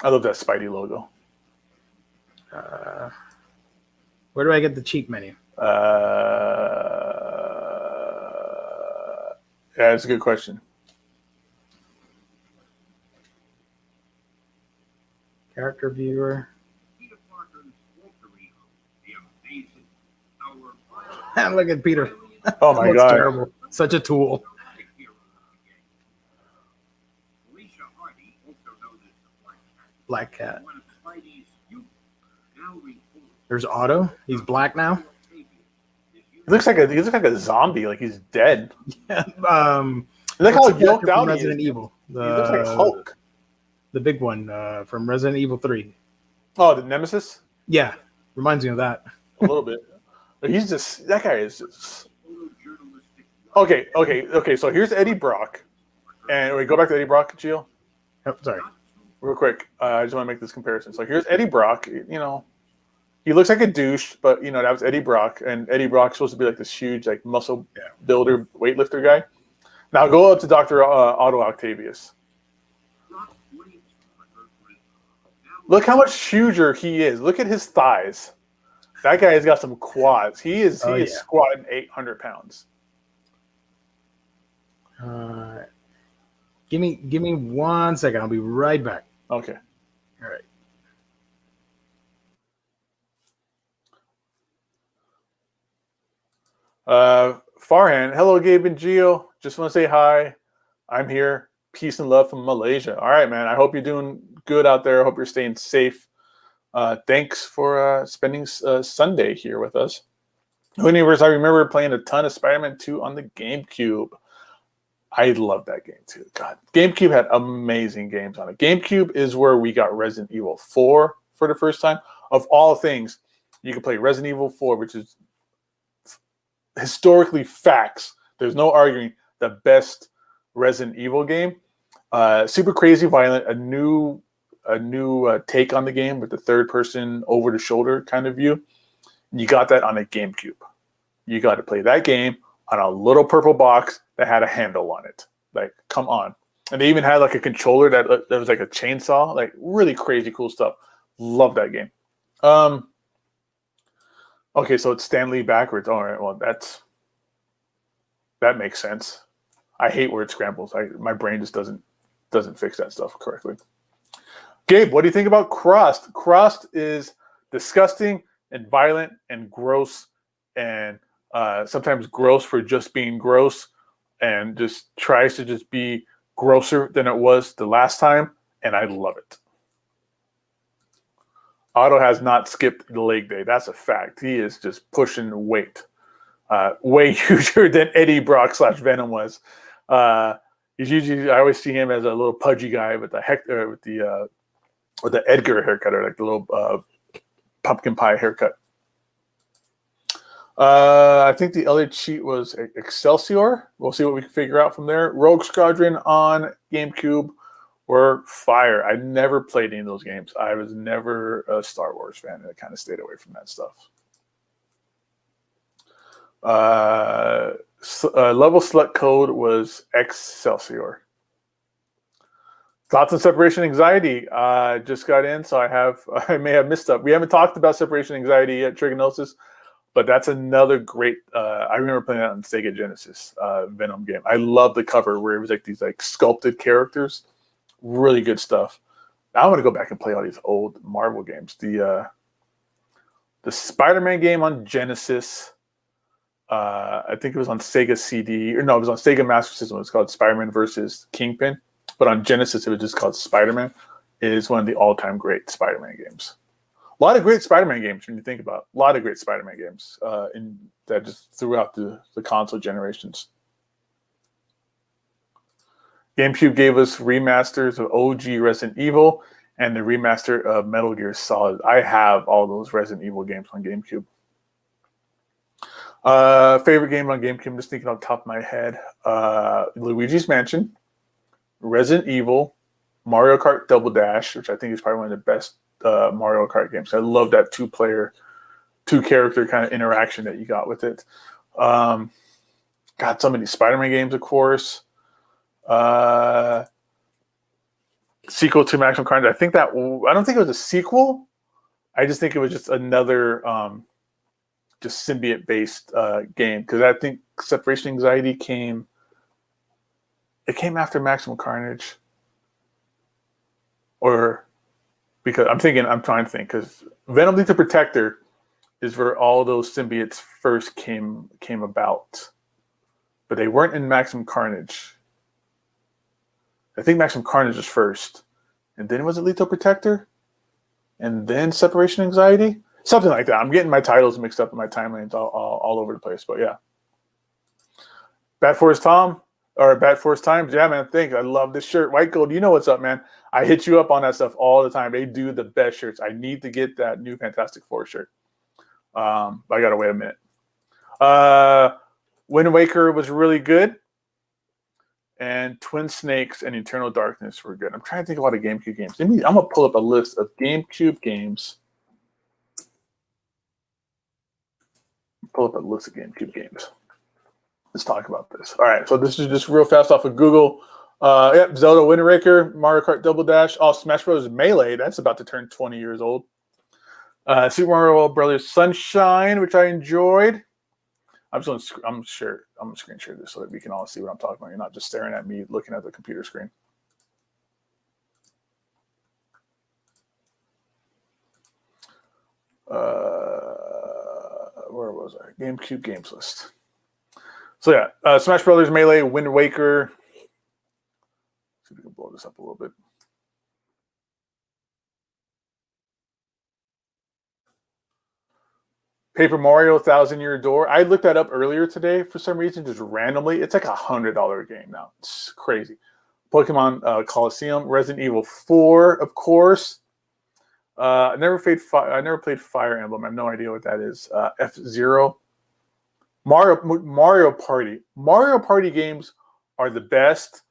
I love that Spidey logo. Where do I get the cheat menu? Yeah, that's a good question. Character viewer. Look at Peter. Oh my Looks god. terrible. Such a tool. Black Cat. There's Otto. He's black now. He looks like a zombie, like he's dead. Yeah. Look how what's the yoked character from out he Resident is. Evil. He looks like Hulk. The big one from Resident Evil 3. Oh, the Nemesis? Yeah. Reminds me of that. A little bit. But he's just, that guy is just. Okay. So here's Eddie Brock. And we go back to Eddie Brock, Gio. Oh, sorry. Real quick. I just want to make this comparison. So here's Eddie Brock. You know, he looks like a douche, but, you know, that was Eddie Brock. And Eddie Brock's supposed to be like this huge, like, muscle builder, weightlifter guy. Now go up to Dr. Otto Octavius. Look how much huger he is. Look at his thighs. That guy has got some quads. He is squatting 800 pounds. Give me 1 second. I'll be right back. Okay. All right. Farhan, hello, Gabe and Gio. Just want to say hi. I'm here. Peace and love from Malaysia. All right, man. I hope you're doing good out there. I hope you're staying safe. Thanks for spending Sunday here with us. Universe, I remember playing a ton of Spider-Man 2 on the GameCube. I love that game too. God, GameCube had amazing games on it. GameCube is where we got Resident Evil 4 for the first time. Of all things, you can play Resident Evil 4, which is historically facts. There's no arguing the best Resident Evil game. Super crazy violent, a new take on the game with the third person over the shoulder kind of view. You got that on a GameCube. You got to play that game on a little purple box that had a handle on it. Like, come on. And they even had like a controller that was like a chainsaw. Like, really crazy cool stuff. Love that game. Okay, so it's Stanley backwards. All right, well that makes sense. I hate word scrambles. My brain just doesn't fix that stuff correctly. Gabe, what do you think about Crust? Crust is disgusting and violent and gross, and sometimes gross for just being gross, and just tries to just be grosser than it was the last time, and I love it. Otto has not skipped the leg day. That's a fact. He is just pushing weight. Way huger than Eddie Brock / Venom was. He's usually, I always see him as a little pudgy guy with the Edgar haircut, or like the little pumpkin pie haircut. I think the other cheat was Excelsior. We'll see what we can figure out from there. Rogue Squadron on GameCube were fire. I never played any of those games. I was never a Star Wars fan. I kind of stayed away from that stuff. Level select code was Excelsior. Thoughts on separation anxiety? Just got in, so I may have missed stuff. We haven't talked about separation anxiety yet, Trigonosis, but that's another great. I remember playing that on Sega Genesis Venom game. I love the cover where it was like these like sculpted characters. Really good stuff. I want to go back and play all these old Marvel games. The Spider-Man game on Genesis. I think it was on Sega CD, or no, it was on Sega Master System. It was called Spider-Man versus Kingpin. But on Genesis, it was just called Spider-Man. It is one of the all-time great Spider-Man games. A lot of great Spider-Man games when you think about it. A lot of great Spider-Man games that just throughout the console generations. GameCube gave us remasters of OG Resident Evil and the remaster of Metal Gear Solid. I have all those Resident Evil games on GameCube. Favorite game on GameCube, I'm just thinking off the top of my head. Luigi's Mansion, Resident Evil, Mario Kart Double Dash, which I think is probably one of the best Mario Kart games. I love that two-character kind of interaction that you got with it. Got so many Spider-Man games, of course. Sequel to Maximum Carnage. I don't think it was a sequel. I just think it was just another just symbiote-based game, because I think Separation Anxiety came after Maximum Carnage, or because I'm trying to think, because Venom Lethal Protector is where all those symbiotes first came about, but they weren't in Maximum Carnage. I think Maximum Carnage was first, and then was it Lethal Protector, and then Separation Anxiety, something like that. I'm getting my titles mixed up in my timelines all over the place, but yeah. Bat Force Times, yeah, man. Thanks. I love this shirt. White Gold, you know what's up, man. I hit you up on that stuff all the time. They do the best shirts. I need to get that new Fantastic Four shirt. I gotta wait a minute. Wind Waker was really good, and Twin Snakes and Eternal Darkness were good. I'm trying to think of a lot of GameCube games. I'm gonna pull up a list of GameCube games. Let's talk about this. All right, so this is just real fast off of Google. Yep, Zelda Wind Waker, Mario Kart Double Dash, Smash Bros. Melee. That's about to turn 20 years old. Super Mario Brothers Sunshine, which I enjoyed. I'm gonna screen share this so that we can all see what I'm talking about. You're not just staring at me looking at the computer screen. Where was I? GameCube games list. So yeah, Smash Brothers Melee, Wind Waker. See if we can blow this up a little bit. Paper Mario, Thousand Year Door. I looked that up earlier today for some reason, just randomly. It's like $100 game now. It's crazy. Pokemon Coliseum, Resident Evil 4, of course. I never played Fire Emblem. I have no idea what that is. F-Zero. Mario Party. Mario Party games are the best,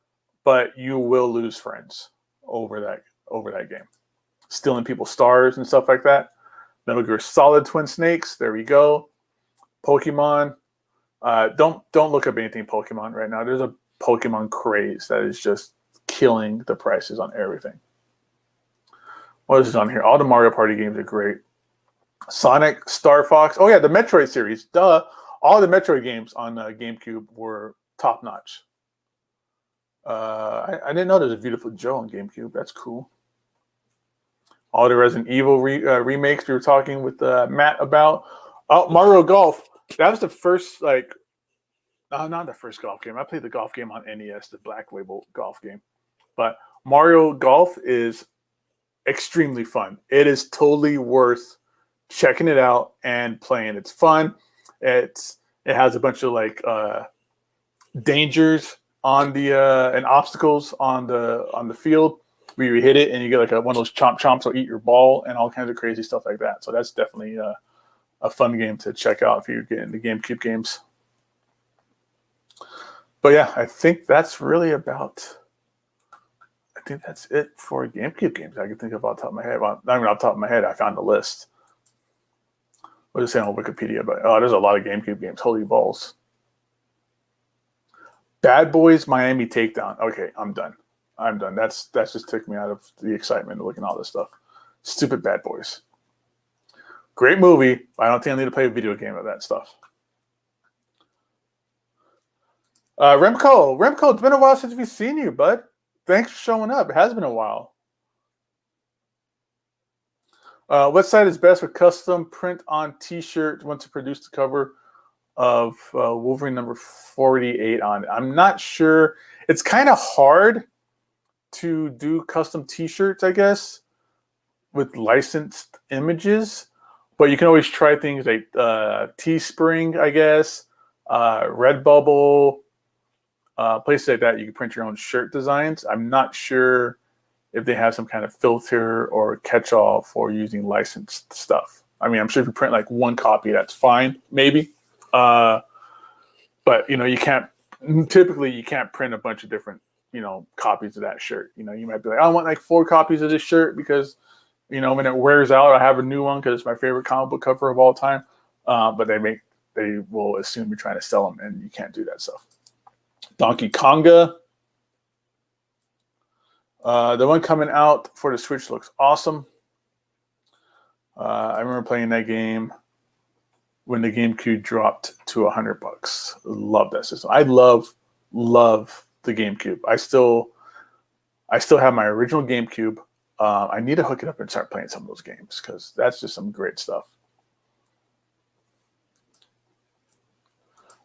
but you will lose friends over that game. Stealing people's stars and stuff like that. Metal Gear Solid Twin Snakes. There we go. Pokemon. Don't look up anything Pokemon right now. There's a Pokemon craze that is just killing the prices on everything. What is on here? All the Mario Party games are great. Sonic, Star Fox. Oh yeah, the Metroid series. Duh. All the Metroid games on GameCube were top notch. I didn't know there's a Beautiful Joe on GameCube. That's cool. All the Resident Evil remakes we were talking with Matt about. Oh, Mario Golf. That was the first, not the first golf game. I played the golf game on NES, the Black Label golf game. But Mario Golf is extremely fun. It is totally worth checking it out and playing. It's fun. It has a bunch of dangers on the and obstacles on the field where you hit it and you get one of those chomps will eat your ball and all kinds of crazy stuff like that. So that's definitely a fun game to check out if you're getting the GameCube games. But yeah, I think that's it for GameCube games I can think of off the top of my head. Well, not even off the top of my head, I found the list. What is it saying on Wikipedia? But there's a lot of GameCube games. Holy balls. Bad Boys Miami Takedown. Okay, I'm done. That's just took me out of the excitement of looking at all this stuff. Stupid Bad Boys. Great movie. I don't think I need to play a video game of that stuff. Remco, it's been a while since we've seen you, bud. Thanks for showing up. It has been a while. What site is best for custom print on T-shirt once to produce the cover of Wolverine number 48 on it? I'm not sure. It's kind of hard to do custom T-shirts, I guess, with licensed images. But you can always try things like Teespring, I guess, Redbubble, places like that. You can print your own shirt designs. I'm not sure if they have some kind of filter or catch-all for using licensed stuff. I mean, I'm sure if you print like one copy, that's fine, maybe. But you can't print a bunch of different, copies of that shirt. You might be like, I want like 4 copies of this shirt because, when it wears out, I have a new one because it's my favorite comic book cover of all time. But they will assume you're trying to sell them, and you can't do that stuff. Donkey Konga. The one coming out for the Switch looks awesome. I remember playing that game when the GameCube dropped to $100. Love that system. I love the GameCube. I still have my original GameCube. I need to hook it up and start playing some of those games because that's just some great stuff.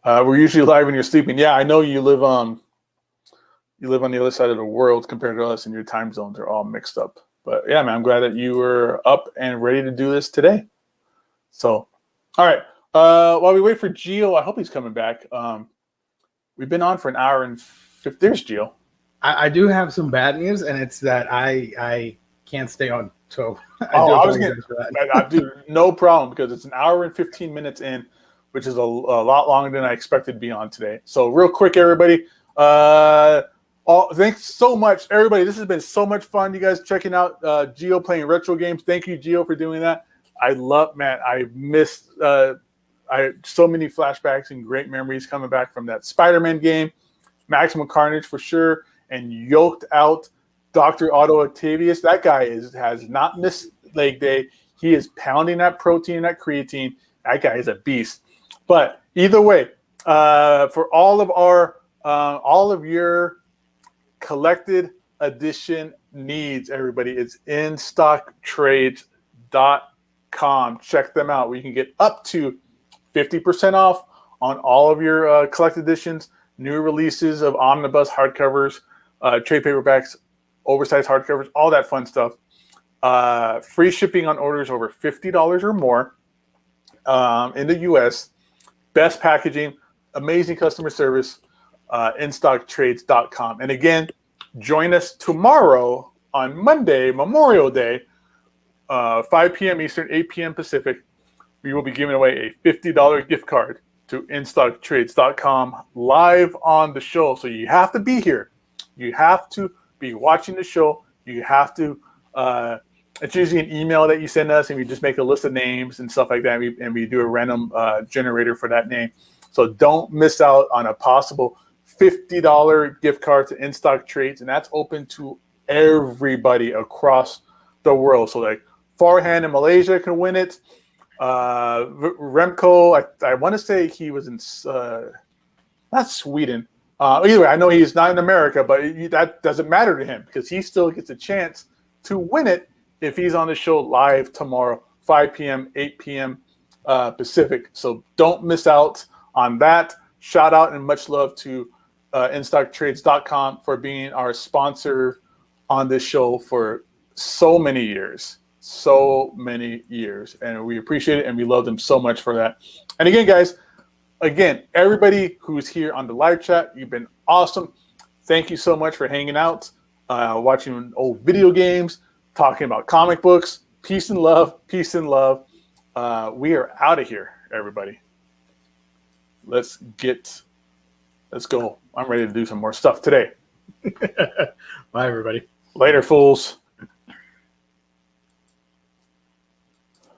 We're usually live when you're sleeping. Yeah, I know you live on the other side of the world compared to us, and your time zones are all mixed up. But yeah, man, I'm glad that you were up and ready to do this today. So, all right. While we wait for Gio, I hope he's coming back. We've been on for an hour and 50. There's Gio. I do have some bad news, and it's that I can't stay on. So dude, no problem, because it's an hour and 15 minutes in, which is a lot longer than I expected to be on today. So real quick, everybody. Thanks so much, everybody. This has been so much fun. You guys checking out Gio playing retro games. Thank you, Gio, for doing that. I missed so many flashbacks and great memories coming back from that Spider-Man game, Maximum Carnage for sure, and yoked out Dr. Otto Octavius. That guy has not missed leg day. He is pounding that protein and that creatine. That guy is a beast. But either way, for all of your collected edition needs, everybody, it's instocktrades.com. Check them out, where you can get up to 50% off on all of your collected editions, new releases of omnibus hardcovers, trade paperbacks, oversized hardcovers, all that fun stuff. Free shipping on orders over $50 or more in the U.S. Best packaging, amazing customer service, instocktrades.com. And again, join us tomorrow on Monday, Memorial Day, 5 p.m. Eastern, 8 p.m. Pacific. We will be giving away a $50 gift card to instocktrades.com live on the show. So you have to be here. You have to be watching the show. You have to, it's usually an email that you send us, and we just make a list of names and stuff like that. And we do a random generator for that name. So don't miss out on a possible $50 gift card to InStock Trades. And that's open to everybody across the world. So like Farhan in Malaysia can win it. Remco, I want to say he was in not Sweden. Either way, I know he's not in America, but that doesn't matter to him because he still gets a chance to win it if he's on the show live tomorrow, 5 p.m., 8 p.m. Pacific. So don't miss out on that. Shout out and much love to InStockTrades.com for being our sponsor on this show for so many years. And we appreciate it, and we love them so much for that. And again, guys, everybody who's here on the live chat, you've been awesome. Thank you so much for hanging out, watching old video games, talking about comic books. Peace and love. Peace and love. We are out of here, everybody. Let's go. I'm ready to do some more stuff today. Bye, everybody. Later, fools.